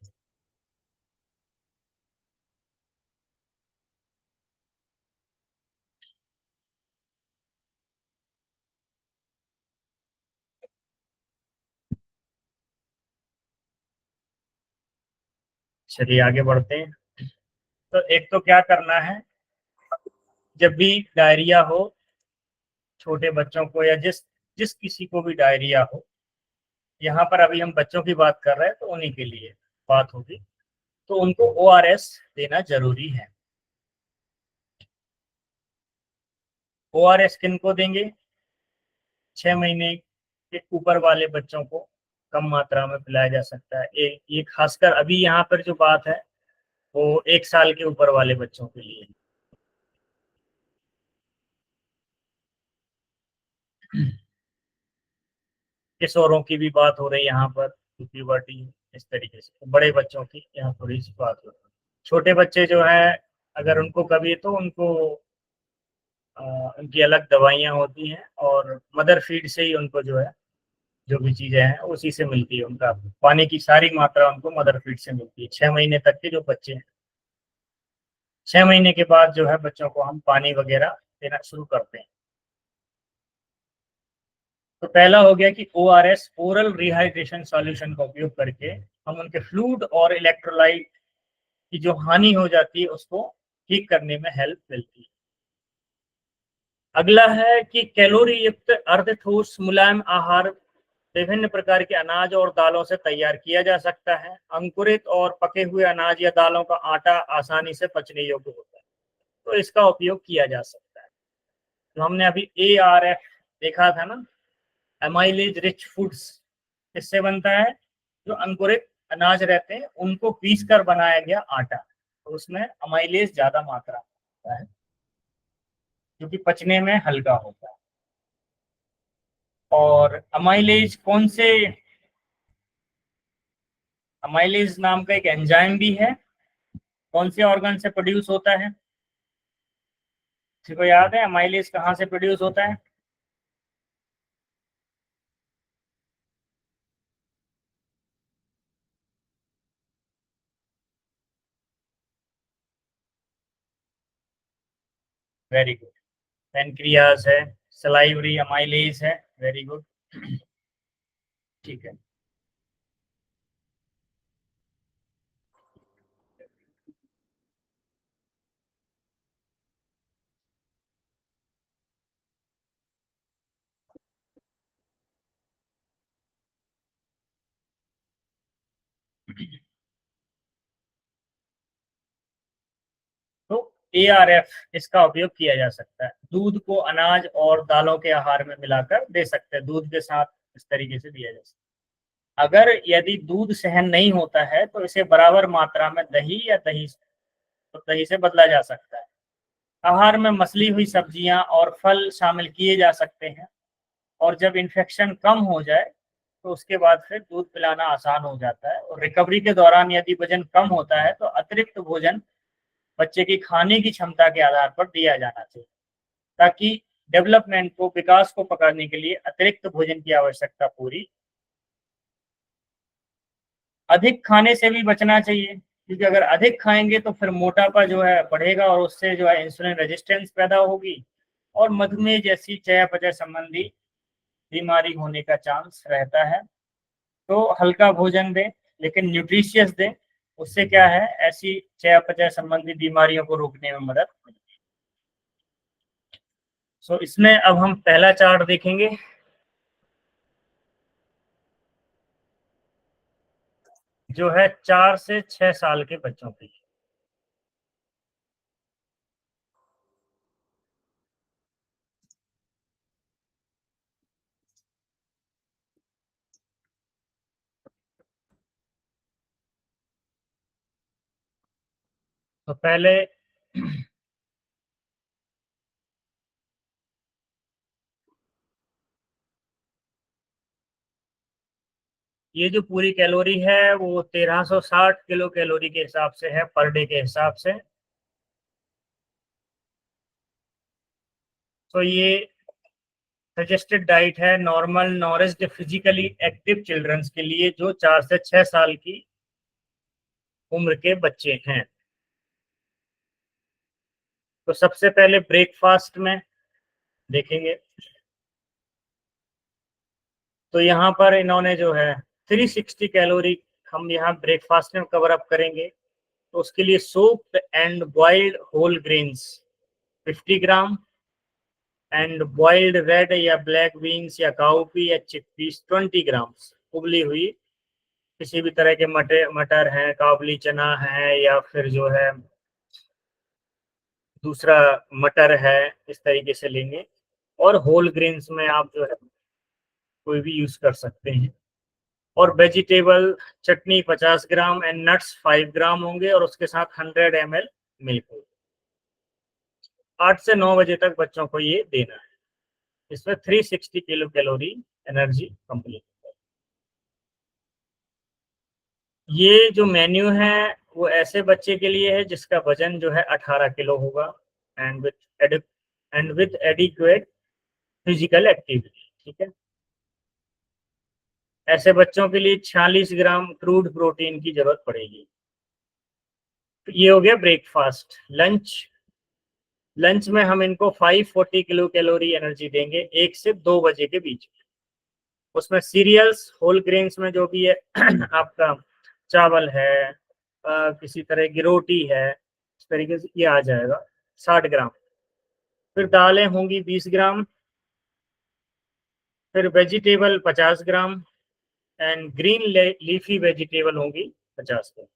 चलिए आगे बढ़ते हैं। तो एक तो क्या करना है, जब भी डायरिया हो छोटे बच्चों को या जिस जिस किसी को भी डायरिया हो, यहाँ पर अभी हम बच्चों की बात कर रहे हैं तो उन्हीं के लिए बात होगी, तो उनको ओआरएस देना जरूरी है। ओआरएस किन को देंगे? 6 महीने के ऊपर वाले बच्चों को कम मात्रा में पिलाया जा सकता है। ये खासकर अभी यहाँ पर जो बात है वो 1 साल के ऊपर वाले बच्चों के लिए। किशोरों की भी बात हो रही है यहाँ पर, प्यूबर्टी, इस तरीके से। तो बड़े बच्चों की यहाँ थोड़ी सी बात हो रही है। छोटे बच्चे जो है अगर उनको कभी तो उनको उनकी अलग दवाइयाँ होती हैं और मदर फीड से ही उनको जो है जो भी चीजें हैं उसी से मिलती है। उनका पानी की सारी मात्रा उनको मदर फीड से मिलती है। 6 महीने तक के जो बच्चे हैं, 6 महीने के बाद जो है बच्चों को हम पानी वगैरह देना शुरू करते हैं। तो पहला हो गया कि ORS, ओरल रिहाइड्रेशन सॉल्यूशन का उपयोग करके हम उनके फ्लूइड और इलेक्ट्रोलाइट की जो हानि हो जाती है उसको ठीक करने में हेल्प मिलती है। अगला है कि कैलोरी युक्त अर्ध ठोस मुलायम आहार विभिन्न प्रकार के अनाज और दालों से तैयार किया जा सकता है। अंकुरित और पके हुए अनाज या दालों का आटा आसानी से पचने योग्य होता है, तो इसका उपयोग किया जा सकता है। तो हमने अभी ARF देखा था ना, एमाइलेज रिच फूड्स, इससे बनता है जो अंकुरित अनाज रहते हैं उनको पीस कर बनाया गया आटा, तो उसमें अमाइलेज ज्यादा मात्रा होता है जो कि पचने में हल्का होता है। और अमाइलेज नाम का एक एंजाइम भी है, कौन से ऑर्गन से प्रोड्यूस होता है? किसी को याद है अमाइलेज कहाँ से प्रोड्यूस होता है? वेरी गुड, पेनक्रियाज है, सलाइवरी अमाइलेज है, वेरी गुड, ठीक है। तो ARF, इसका उपयोग किया जा सकता है, दूध को अनाज और दालों के आहार में मिलाकर दे सकते हैं, दूध के साथ इस तरीके से दिया जा सकता है। अगर यदि दूध सहन नहीं होता है तो इसे बराबर मात्रा में दही या दही से बदला जा सकता है। आहार में मसली हुई सब्जियां और फल शामिल किए जा सकते हैं, और जब इन्फेक्शन कम हो जाए तो उसके बाद फिर दूध पिलाना आसान हो जाता है। और रिकवरी के दौरान यदि वजन कम होता है तो अतिरिक्त भोजन बच्चे की खाने की क्षमता के आधार पर दिया जाना चाहिए, ताकि डेवलपमेंट को, विकास को पकड़ने के लिए अतिरिक्त भोजन की आवश्यकता पूरी। अधिक खाने से भी बचना चाहिए, क्योंकि अगर अधिक खाएंगे तो फिर मोटापा जो है बढ़ेगा और उससे जो है इंसुलिन रेजिस्टेंस पैदा होगी और मधुमेह जैसी चयापचय संबंधी बीमारी होने का चांस रहता है। तो हल्का भोजन दें लेकिन न्यूट्रिशियस दें, उससे क्या है, ऐसी चयापचय संबंधी बीमारियों को रोकने में मदद मिलती है। सो इसमें अब हम पहला चार्ट देखेंगे जो है 4 से 6 साल के बच्चों के लिए। तो पहले ये जो पूरी कैलोरी है वो 1360 किलो कैलोरी के हिसाब से है, पर डे के हिसाब से। तो ये सजेस्टेड डाइट है नॉर्मल नॉरिश्ड फिजिकली एक्टिव चिल्ड्रंस के लिए जो 4 से 6 साल की उम्र के बच्चे हैं। तो सबसे पहले ब्रेकफास्ट में देखेंगे, तो यहाँ पर इन्होंने जो है 360 कैलोरी हम यहाँ ब्रेकफास्ट में कवर अप करेंगे। तो उसके लिए soaked and boiled whole grains 50 gram, and boiled red या ब्लैक बीन्स या काउपी या चिकपीस 20 ग्राम, उबली हुई किसी भी तरह के मटर है, काबुली चना है, या फिर जो है दूसरा मटर है, इस तरीके से लेंगे। और होल ग्रेन्स में आप जो है कोई भी यूज कर सकते हैं। और vegetable chutney 50 gram and nuts 5 ग्राम होंगे, और उसके साथ 100 ml मिल्क होगी। 8 से 9 बजे तक बच्चों को ये देना है। इसमें 360 किलो कैलोरी एनर्जी कंप्लीट। ये जो मेन्यू है वो ऐसे बच्चे के लिए है जिसका वजन जो है 18 किलो होगा, and with adequate physical activity, ठीक है। ऐसे बच्चों के लिए 46 ग्राम क्रूड प्रोटीन की जरूरत पड़ेगी। तो ये हो गया ब्रेकफास्ट। लंच में हम इनको 540 किलो कैलोरी एनर्जी देंगे 1 से 2 बजे के बीच में। उसमें सीरियल्स होल ग्रेन्स में जो भी है आपका चावल है, किसी तरह की रोटी है, इस तरीके से ये आ जाएगा 60 ग्राम। फिर दालें होंगी 20 ग्राम। फिर vegetable 50 gram and green leafy vegetable होंगी 50 ग्राम।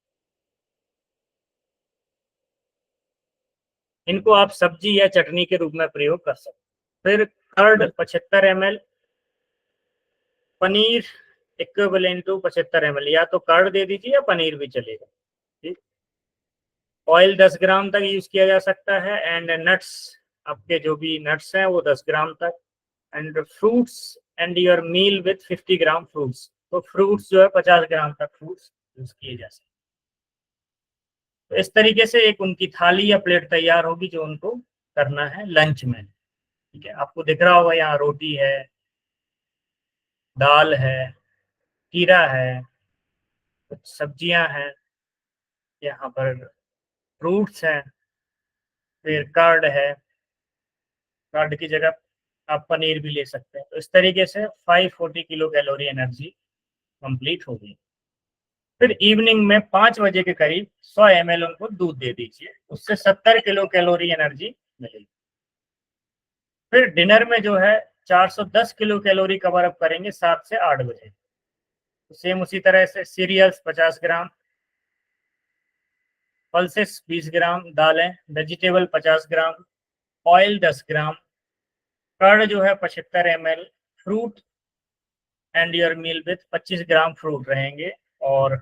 इनको आप सब्जी या चटनी के रूप में प्रयोग कर सकते हैं। फिर curd 75 ml, paneer equivalent to 75 ml, या तो कर्ड दे दीजिए या पनीर भी चलेगा। ठीक। ऑयल 10 ग्राम तक यूज किया जा सकता है एंड नट्स, आपके जो भी नट्स हैं वो 10 ग्राम तक। And fruits end your meal with 50 gram fruits, तो फ्रूट्स जो है 50 ग्राम तक फ्रूट्स यूज किए जा सकते हैं। तो इस तरीके से एक उनकी थाली या प्लेट तैयार होगी जो उनको करना है लंच में। ठीक है, आपको दिख रहा होगा यहाँ रोटी है, दाल है, खीरा है, कुछ सब्जियां हैं, यहाँ पर फ्रूट्स हैं, फिर कर्ड है, कर्ड की जगह आप पनीर भी ले सकते हैं। तो इस तरीके से 540 किलो कैलोरी एनर्जी कंप्लीट होगी। फिर इवनिंग में 5 बजे के करीब 100 ml उनको दूध दे दीजिए, उससे 70 किलो कैलोरी एनर्जी मिलेगी। फिर डिनर में जो है 410 किलो कैलोरी कवर अप करेंगे 7 से 8 बजे। तो सेम उसी तरह से सीरियल्स 50 ग्राम, पल्सेस 20 ग्राम, दालें vegetable 50 gram, oil 10 gram, curd जो है 75 ml, fruit end your meal with 25 gram fruit रहेंगे। और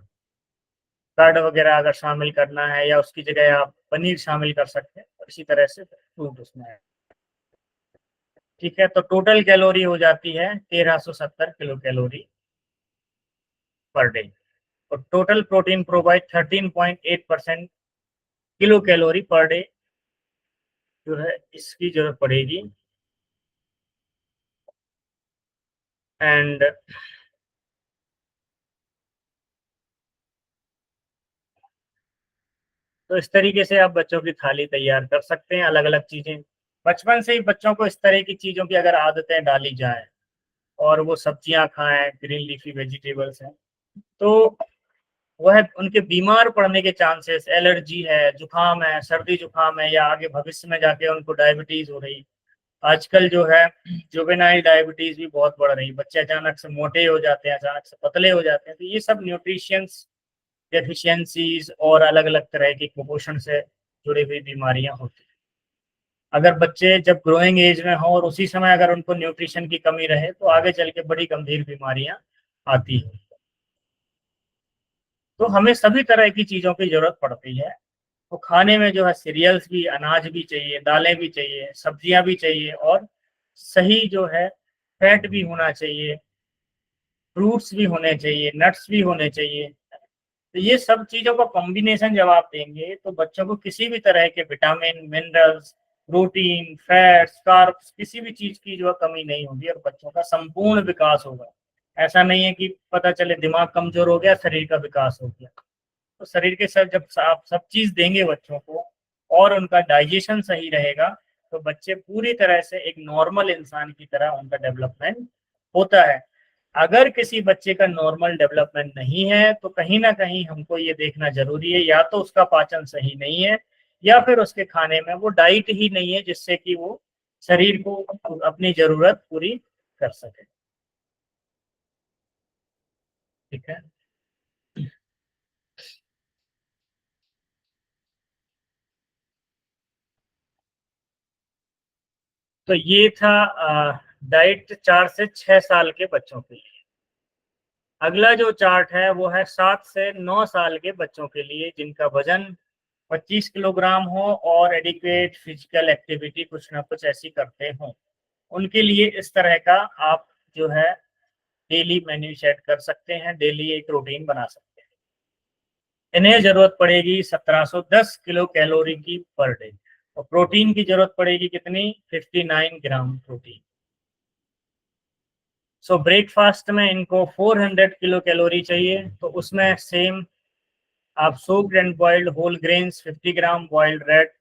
कर्ड वगैरह अगर शामिल करना है या उसकी जगह आप पनीर शामिल कर सकते हैं, इसी तरह से फ्रूट उसमें है। ठीक है, तो टोटल कैलोरी हो जाती है 1370 किलो कैलोरी पर डे। और total protein provide 13.8% kilo calorie per day जो है इसकी जरूरत पड़ेगी। एंड तो इस तरीके से आप बच्चों की थाली तैयार कर सकते हैं, अलग अलग चीजें। बचपन से ही बच्चों को इस तरह की चीजों की अगर आदतें डाली जाए और वो सब्जियां खाएं, ग्रीन लीफी वेजिटेबल्स हैं, तो वह उनके बीमार पड़ने के चांसेस, एलर्जी है, जुकाम है, सर्दी जुकाम है, या आगे भविष्य में जाके उनको डायबिटीज हो रही, आजकल जो है जुवेनाइल डायबिटीज भी बहुत बढ़ रही, बच्चे अचानक से मोटे हो जाते हैं, अचानक से पतले हो जाते हैं। तो ये सब न्यूट्रिशियंस डेफिशिएंसीज और अलग अलग तरह की कुपोषण से जुड़ी हुई बीमारियां होती हैं। अगर बच्चे जब ग्रोइंग एज में हो और उसी समय अगर उनको न्यूट्रिशन की कमी रहे तो आगे चल के बड़ी गंभीर बीमारियां आती हैं। तो हमें सभी तरह की चीजों की जरूरत पड़ती है। तो खाने में जो है सीरियल्स भी, अनाज भी चाहिए, दालें भी चाहिए, सब्जियां भी चाहिए, और सही जो है फैट भी होना चाहिए, फ्रूट्स भी होने चाहिए, नट्स भी होने चाहिए। तो ये सब चीजों का कॉम्बिनेशन जब आप देंगे तो बच्चों को किसी भी तरह के vitamin, minerals, protein, fats, carbs, किसी भी चीज की जो है कमी नहीं होगी और बच्चों का संपूर्ण विकास होगा। ऐसा नहीं है कि पता चले दिमाग कमजोर हो गया, शरीर का विकास हो गया। तो शरीर के साथ जब आप सब चीज देंगे बच्चों को और उनका डाइजेशन सही रहेगा तो बच्चे पूरी तरह से एक नॉर्मल इंसान की तरह उनका डेवलपमेंट होता है। अगर किसी बच्चे का नॉर्मल डेवलपमेंट नहीं है तो कहीं ना कहीं हमको ये देखना जरूरी है, या तो उसका पाचन सही नहीं है या फिर उसके खाने में वो डाइट ही नहीं है जिससे कि वो शरीर को अपनी जरूरत पूरी कर सके। ठीक है, तो ये था डाइट 4 से 6 साल के बच्चों के लिए। अगला जो चार्ट है वो है 7 से 9 साल के बच्चों के लिए जिनका वजन 25 किलोग्राम हो और एडिक्वेट फिजिकल एक्टिविटी कुछ ना कुछ ऐसी करते हो। उनके लिए इस तरह का आप जो है डेली मेन्यू सेट कर सकते हैं, डेली एक रूटीन बना सकते हैं। इन्हें जरूरत पड़ेगी 1710 किलो कैलोरी की पर डे, और प्रोटीन की जरूरत पड़ेगी कितनी, 59 ग्राम प्रोटीन। सो ब्रेकफास्ट में इनको 400 किलो कैलोरी चाहिए, तो उसमें सेम आप soaked and boiled whole grains 50 gram, boiled red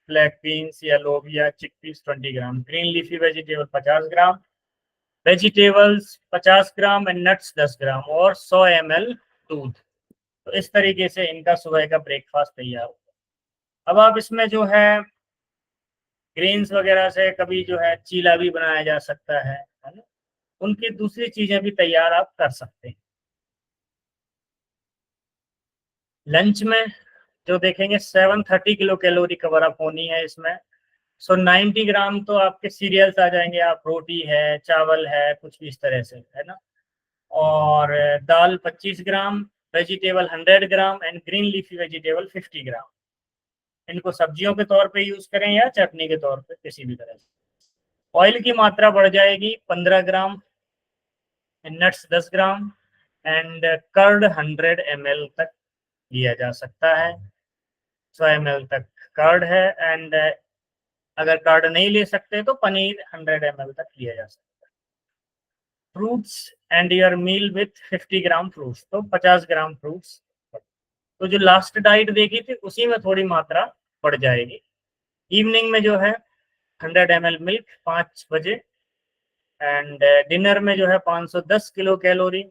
black beans या लोबिया chickpeas 20 gram, green leafy vegetable 50 gram, vegetables 50 gram and nuts 10 gram और 100 ml दूध। तो इस तरीके से इनका सुबह का ब्रेकफास्ट तैयार होगा। अब आप इसमें जो है ग्रेन्स वगैरह से कभी जो है चीला भी बनाया जा सकता है ना, उनकी दूसरी चीजें भी तैयार आप कर सकते हैं। लंच में जो देखेंगे 730 किलो कैलोरी कवर अप होनी है इसमें। 90 ग्राम तो आपके सीरियल्स आ जाएंगे, आप रोटी है, चावल है, कुछ भी इस तरह से है ना, और दाल 25 gram, vegetable 100 gram and green leafy vegetable 50 gram. इनको सब्जियों के तौर पे यूज करें या चटनी के तौर पे, किसी भी तरह से। ऑयल की मात्रा बढ़ जाएगी 15 gram, nuts 10 gram and curd 100 ml तक लिया जा सकता है। 100 ml तक कर्ड है एंड अगर कर्ड नहीं ले सकते तो पनीर 100 ml तक लिया जा सकता है। Fruits end your meal with 50 gram fruits, तो 50 ग्राम फ्रूट्स। तो जो लास्ट डाइट देखी थी उसी में थोड़ी मात्रा बढ़ जाएगी। इवनिंग में जो है 100 ml मिल्क 5 बजे एंड डिनर में जो है 510 किलो कैलोरी।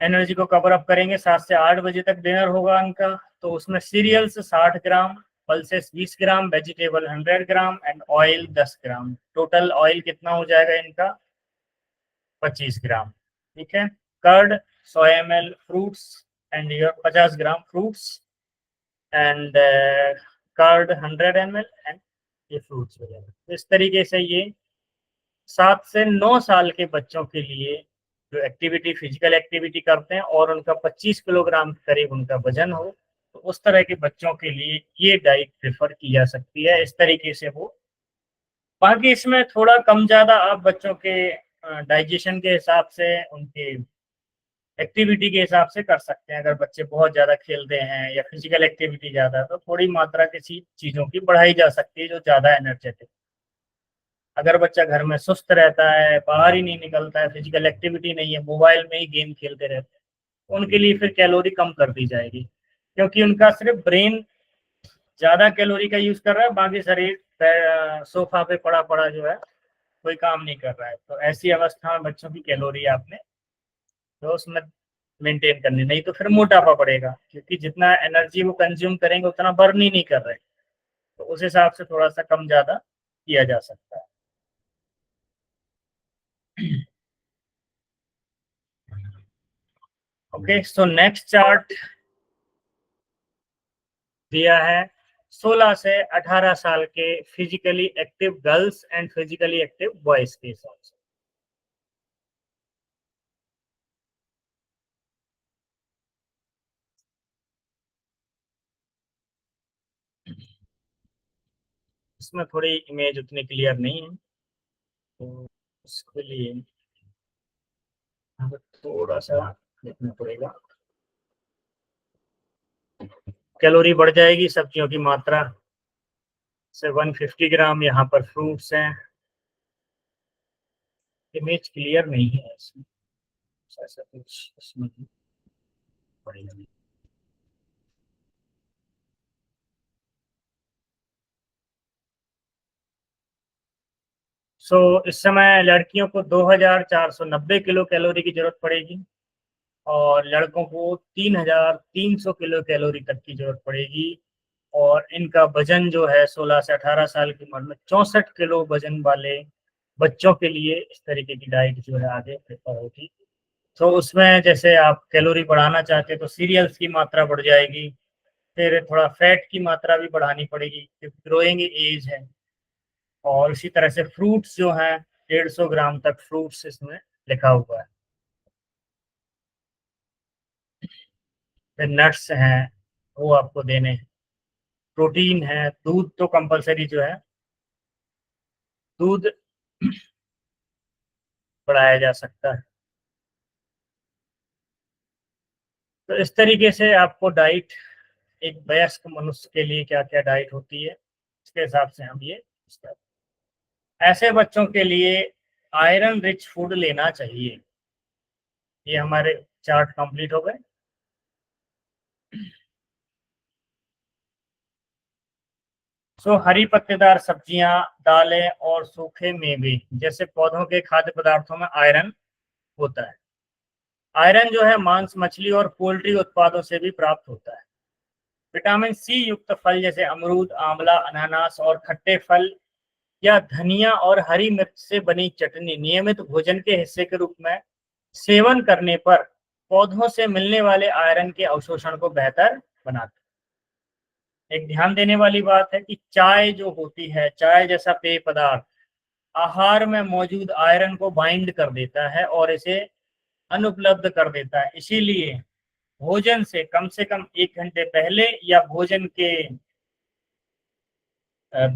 एनर्जी को कवर अप करेंगे, 7 से 8 बजे तक डिनर होगा इनका। तो उसमें cereals 60 gram, pulses 20 gram, vegetable 100 gram and oil 10 gram. Total oil कितना हो जाएगा इनका? 25 ग्राम। ठीक है। Curd 100 ml, fruits end your 50 gram fruits and curd 100 ml and ये फ्रूट्स वगैरह। इस तरीके से ये 7 से 9 साल के बच्चों के लिए जो एक्टिविटी, फिजिकल एक्टिविटी करते हैं और उनका 25 किलोग्राम करीब उनका वजन हो, तो उस तरह के बच्चों के लिए ये डाइट प्रेफर की जा सकती है। इस तरीके से वो, बाकी इसमें थोड़ा कम ज्यादा आप बच्चों के डाइजेशन के हिसाब से, उनके एक्टिविटी के हिसाब से कर सकते हैं। अगर बच्चे बहुत ज्यादा खेलते हैं या फिजिकल एक्टिविटी ज्यादा है तो थोड़ी मात्रा किसी चीजों की बढ़ाई जा सकती है जो ज्यादा एनर्जेटिक। अगर बच्चा घर में सुस्त रहता है, बाहर ही नहीं निकलता है, फिजिकल एक्टिविटी नहीं है, मोबाइल में ही गेम खेलते रहते हैं, तो उनके लिए फिर कैलोरी कम कर दी जाएगी, क्योंकि उनका सिर्फ ब्रेन ज्यादा कैलोरी का यूज कर रहा है, बाकी शरीर सोफा पे पड़ा पड़ा जो है कोई काम नहीं कर रहा है। तो ऐसी अवस्था में बच्चों की कैलोरी आपने तो उसमें मेंटेन करनी, नहीं तो फिर मोटापा पड़ेगा, क्योंकि जितना एनर्जी वो कंज्यूम करेंगे उतना बर्न ही नहीं कर रहे। तो उस हिसाब से थोड़ा सा कम ज्यादा किया जा सकता है। ओके, सो नेक्स्ट चार्ट दिया है 16 से 18 साल के physically active girls and physically active boys के हिसाब से। इसमें थोड़ी इमेज उतनी क्लियर नहीं है, तो उसके लिए हमें थोड़ा सा देखना पड़ेगा। कैलोरी बढ़ जाएगी, सब्जियों की मात्रा से 150 ग्राम, यहाँ पर फ्रूट्स हैं। इमेज क्लियर नहीं है इसमें, ऐसा कुछ इसमें पड़ेगा। सो इस समय लड़कियों को 2490 किलो कैलोरी की जरूरत पड़ेगी और लड़कों को 3300 किलो कैलोरी तक की जरूरत पड़ेगी। और इनका वजन जो है 16 से 18 साल की उम्र में 64 किलो वजन वाले बच्चों के लिए इस तरीके की डाइट जो है आगे प्रेफर होगी। तो उसमें जैसे आप कैलोरी बढ़ाना चाहते हैं तो सीरियल्स की मात्रा बढ़ जाएगी, फिर थोड़ा फैट की मात्रा भी बढ़ानी पड़ेगी क्योंकि ग्रोइंग एज है। और इसी तरह से फ्रूट्स जो हैं 150 ग्राम तक फ्रूट्स इसमें लिखा हुआ है। फिर नट्स हैं वो आपको देने हैं। प्रोटीन है, दूध तो कंपलसरी जो है, दूध बढ़ाया जा सकता है। तो इस तरीके से आपको डाइट, एक वयस्क मनुष्य के लिए क्या क्या डाइट होती है इसके हिसाब से हम ये ऐसे बच्चों के लिए आयरन रिच फूड लेना चाहिए। ये हमारे चार्ट कंप्लीट हो गए। हरी पत्तेदार सब्जियां, दालें और सूखे मेवे जैसे पौधों के खाद्य पदार्थों में आयरन होता है। आयरन जो है मांस, मछली और पोल्ट्री उत्पादों से भी प्राप्त होता है। विटामिन सी युक्त फल जैसे अमरूद, आंवला, अनानास और खट्टे फल या धनिया और हरी मिर्च से बनी चटनी नियमित भोजन के हिस्से के रूप में सेवन करने पर पौधों से मिलने वाले आयरन के अवशोषण को बेहतर बनाते हैं। एक ध्यान देने वाली बात है कि चाय जो होती है, चाय जैसा पेय पदार्थ आहार में मौजूद आयरन को बाइंड कर देता है और इसे अनुपलब्ध कर देता है। इसीलिए भोजन से कम 1 घंटे पहले या भोजन के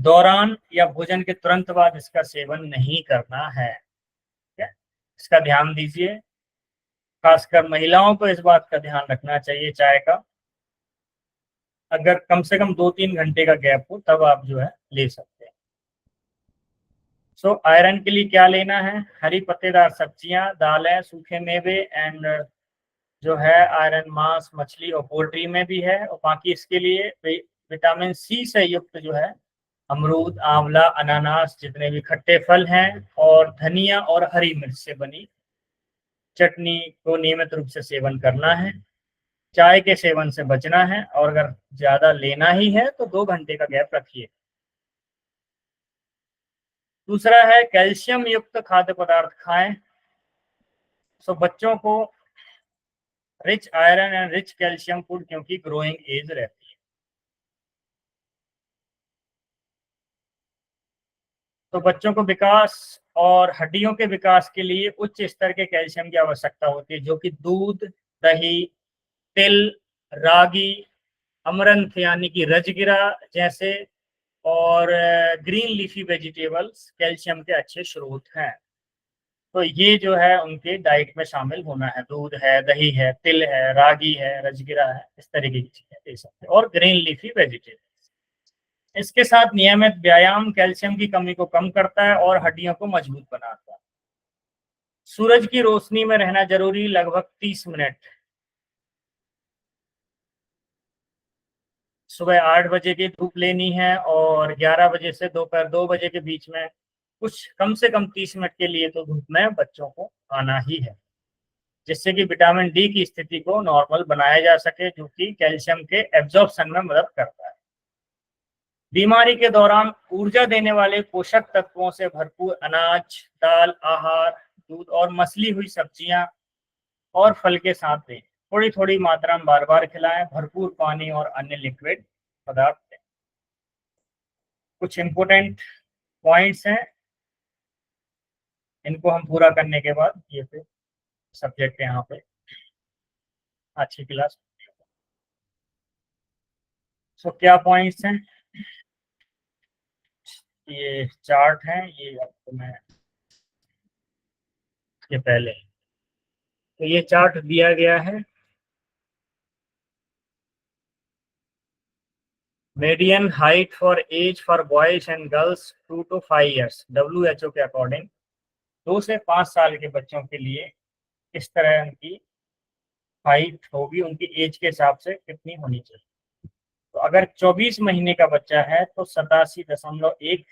दौरान या भोजन के तुरंत बाद इसका सेवन नहीं करना है। ठीक है, इसका ध्यान दीजिए। खासकर महिलाओं को इस बात का ध्यान रखना चाहिए। चाय का अगर कम से कम 2-3 घंटे का गैप हो तब आप जो है ले सकते हैं। आयरन के लिए क्या लेना है? हरी पत्तेदार सब्जियां, दालें, सूखे मेवे एंड जो है आयरन मांस, मछली और पोल्ट्री में भी है। और बाकी इसके लिए विटामिन सी से युक्त जो है अमरूद, आंवला, अनानास, जितने भी खट्टे फल हैं और धनिया और हरी मिर्च से बनी चटनी को नियमित रूप से सेवन करना है। चाय के सेवन से बचना है और अगर ज्यादा लेना ही है तो 2 घंटे का गैप रखिए। दूसरा है कैल्शियम युक्त खाद्य पदार्थ खाएं। बच्चों को rich iron and rich calcium food क्योंकि ग्रोइंग एज रहती है। बच्चों को विकास और हड्डियों के विकास के लिए उच्च स्तर के कैल्शियम की आवश्यकता होती है, जो कि दूध, दही, तिल, रागी, अमरंथ यानी कि रजगिरा जैसे और ग्रीन लीफी वेजिटेबल्स कैल्शियम के अच्छे स्रोत हैं। ये जो है उनके डाइट में शामिल होना है। दूध है, दही है, तिल है, रागी है, रजगिरा है, इस तरीके की चीजें दे सकते हैं और ग्रीन लीफी वेजिटेबल्स। इसके साथ नियमित व्यायाम कैल्शियम की कमी को कम करता है और हड्डियों को मजबूत बनाता है। सूरज की रोशनी में रहना जरूरी, लगभग 30 मिनट। सुबह 8 बजे की धूप लेनी है और 11 बजे से दोपहर 2 बजे के बीच में कुछ कम से कम 30 मिनट के लिए तो धूप में बच्चों को आना ही है, जिससे कि विटामिन डी की स्थिति को नॉर्मल बनाया जा सके, जो कि कैल्शियम के एब्जॉर्प्शन में मदद करता है। बीमारी के दौरान ऊर्जा देने वाले पोषक तत्वों से भरपूर अनाज, दाल, आहार, दूध और मसली हुई सब्जियां और फल के साथ दें। थोड़ी थोड़ी मात्रा में बार बार खिलाएं। भरपूर पानी और अन्य लिक्विड पदार्थ दें। कुछ इंपोर्टेंट पॉइंट्स हैं, इनको हम पूरा करने के बाद ये फिर सब्जेक्ट यहाँ पे अच्छी क्लास। क्या पॉइंट्स हैं? ये चार्ट है, ये आपको मैं ये पहले तो ये चार्ट दिया गया है। Median height for age for boys and girls 2 to 5 years WHO के अकॉर्डिंग 2 से 5 साल के बच्चों के लिए इस तरह उनकी हाइट होगी, उनकी एज के हिसाब से कितनी होनी चाहिए। तो अगर 24 महीने का बच्चा है तो 87.1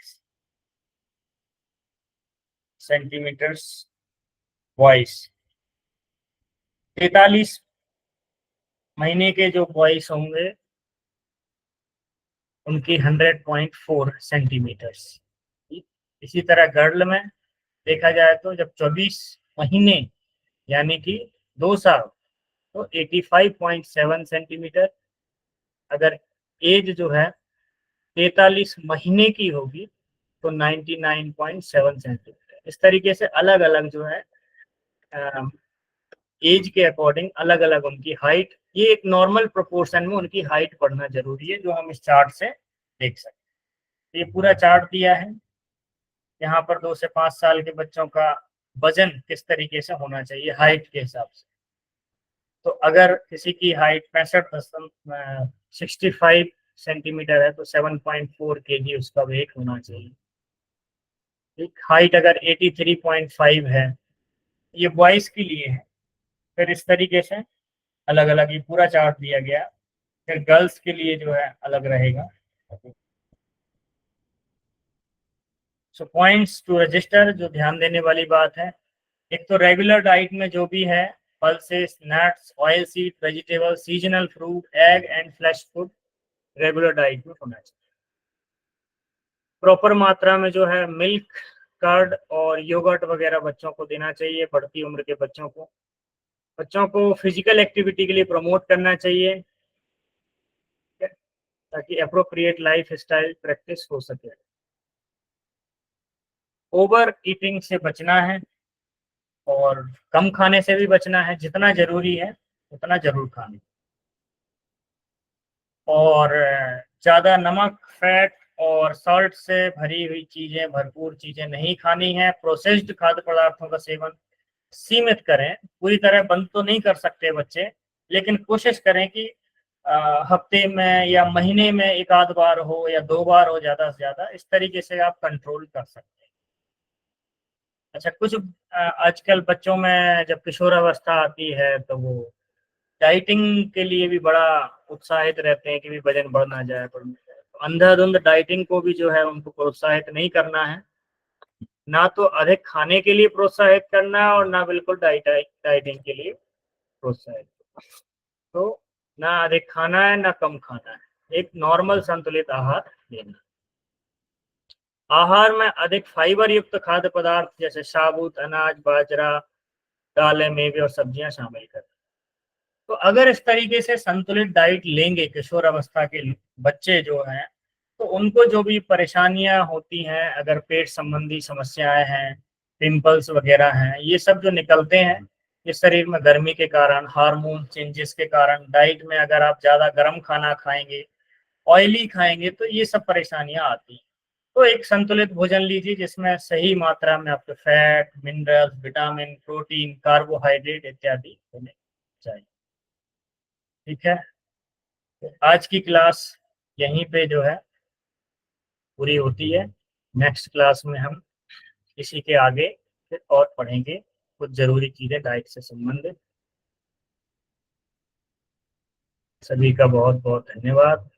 सेंटीमीटर बॉयज। 43 महीने के जो बॉयज होंगे उनकी 100.4 सेंटीमीटर्स। इसी तरह गर्ल में देखा जाए तो जब 24 महीने यानी कि 2 साल तो 85.7 सेंटीमीटर। अगर एज जो है 43 महीने की होगी तो 99.7 सेंटीमीटर। इस तरीके से अलग अलग जो है एज के अकॉर्डिंग अलग अलग उनकी हाइट, ये एक नॉर्मल प्रोपोर्शन में उनकी हाइट बढ़ना जरूरी है, जो हम इस चार्ट से देख सकते हैं। ये पूरा चार्ट दिया है यहाँ पर 2 से 5 साल के बच्चों का वजन किस तरीके से होना चाहिए हाइट के हिसाब से। तो अगर किसी की हाइट 65 सेंटीमीटर है तो 7.4 kg उसका वेट होना चाहिए। ठीक, हाइट अगर 83.5 है, ये बॉयज के लिए है। फिर इस तरीके से अलग अलग ये पूरा चार्ट दिया गया। फिर गर्ल्स के लिए जो है अलग रहेगा। सो पॉइंट्स टू रजिस्टर, जो ध्यान देने वाली बात है, एक तो रेगुलर डाइट में जो भी है, pulses, nuts, oil seed, vegetable, seasonal fruit, egg and flash food regular diet में होना चाहिए। प्रॉपर मात्रा में जो है मिल्क, कर्ड और योगर्ट वगैरह बच्चों को देना चाहिए, बढ़ती उम्र के बच्चों को। बच्चों को फिजिकल एक्टिविटी के लिए प्रमोट करना चाहिए ताकि अप्रोप्रिएट लाइफ स्टाइल प्रैक्टिस हो सके। ओवर ईटिंग से बचना है और कम खाने से भी बचना है, जितना जरूरी है उतना जरूर खाना। और ज़्यादा नमक, फैट और सॉल्ट से भरी हुई चीज़ें, भरपूर चीज़ें नहीं खानी है। प्रोसेस्ड खाद्य पदार्थों का सेवन सीमित करें। पूरी तरह बंद तो नहीं कर सकते बच्चे, लेकिन कोशिश करें कि हफ्ते में या महीने में एक आध बार हो या 2 बार हो, ज़्यादा से ज़्यादा। इस तरीके से आप कंट्रोल कर सकते हैं। अच्छा, कुछ आजकल बच्चों में जब किशोरावस्था आती है तो वो डाइटिंग के लिए भी बड़ा उत्साहित रहते हैं कि भी वजन बढ़ ना जाए, बढ़ ना जाए। तो अंधाधुंध डाइटिंग को भी जो है उनको प्रोत्साहित नहीं करना है। ना तो अधिक खाने के लिए प्रोत्साहित करना है और ना बिल्कुल डाइटिंग के लिए प्रोत्साहित। तो ना अधिक खाना है ना कम खाना है, एक नॉर्मल संतुलित आहार लेना। आहार में अधिक फाइबर युक्त खाद्य पदार्थ जैसे साबुत अनाज, बाजरा, दालें, मेवे और सब्जियां शामिल करें। तो अगर इस तरीके से संतुलित डाइट लेंगे किशोर अवस्था के बच्चे जो हैं, तो उनको जो भी परेशानियां होती हैं, अगर पेट संबंधी समस्याएं हैं, पिंपल्स वगैरह हैं, ये सब जो निकलते हैं ये शरीर में गर्मी के कारण, हार्मोन चेंजेस के कारण, डाइट में अगर आप ज़्यादा गर्म खाना खाएंगे, ऑयली खाएंगे, तो ये सब परेशानियां आती हैं। तो एक संतुलित भोजन लीजिए जिसमें सही मात्रा में आपके fat, minerals, vitamin, protein, carbohydrate इत्यादि होने चाहिए। ठीक है, तो आज की क्लास यहीं पे जो है पूरी होती है। नेक्स्ट क्लास में हम इसी के आगे फिर और पढ़ेंगे कुछ जरूरी चीजें डाइट से संबंधित। सभी का बहुत बहुत धन्यवाद।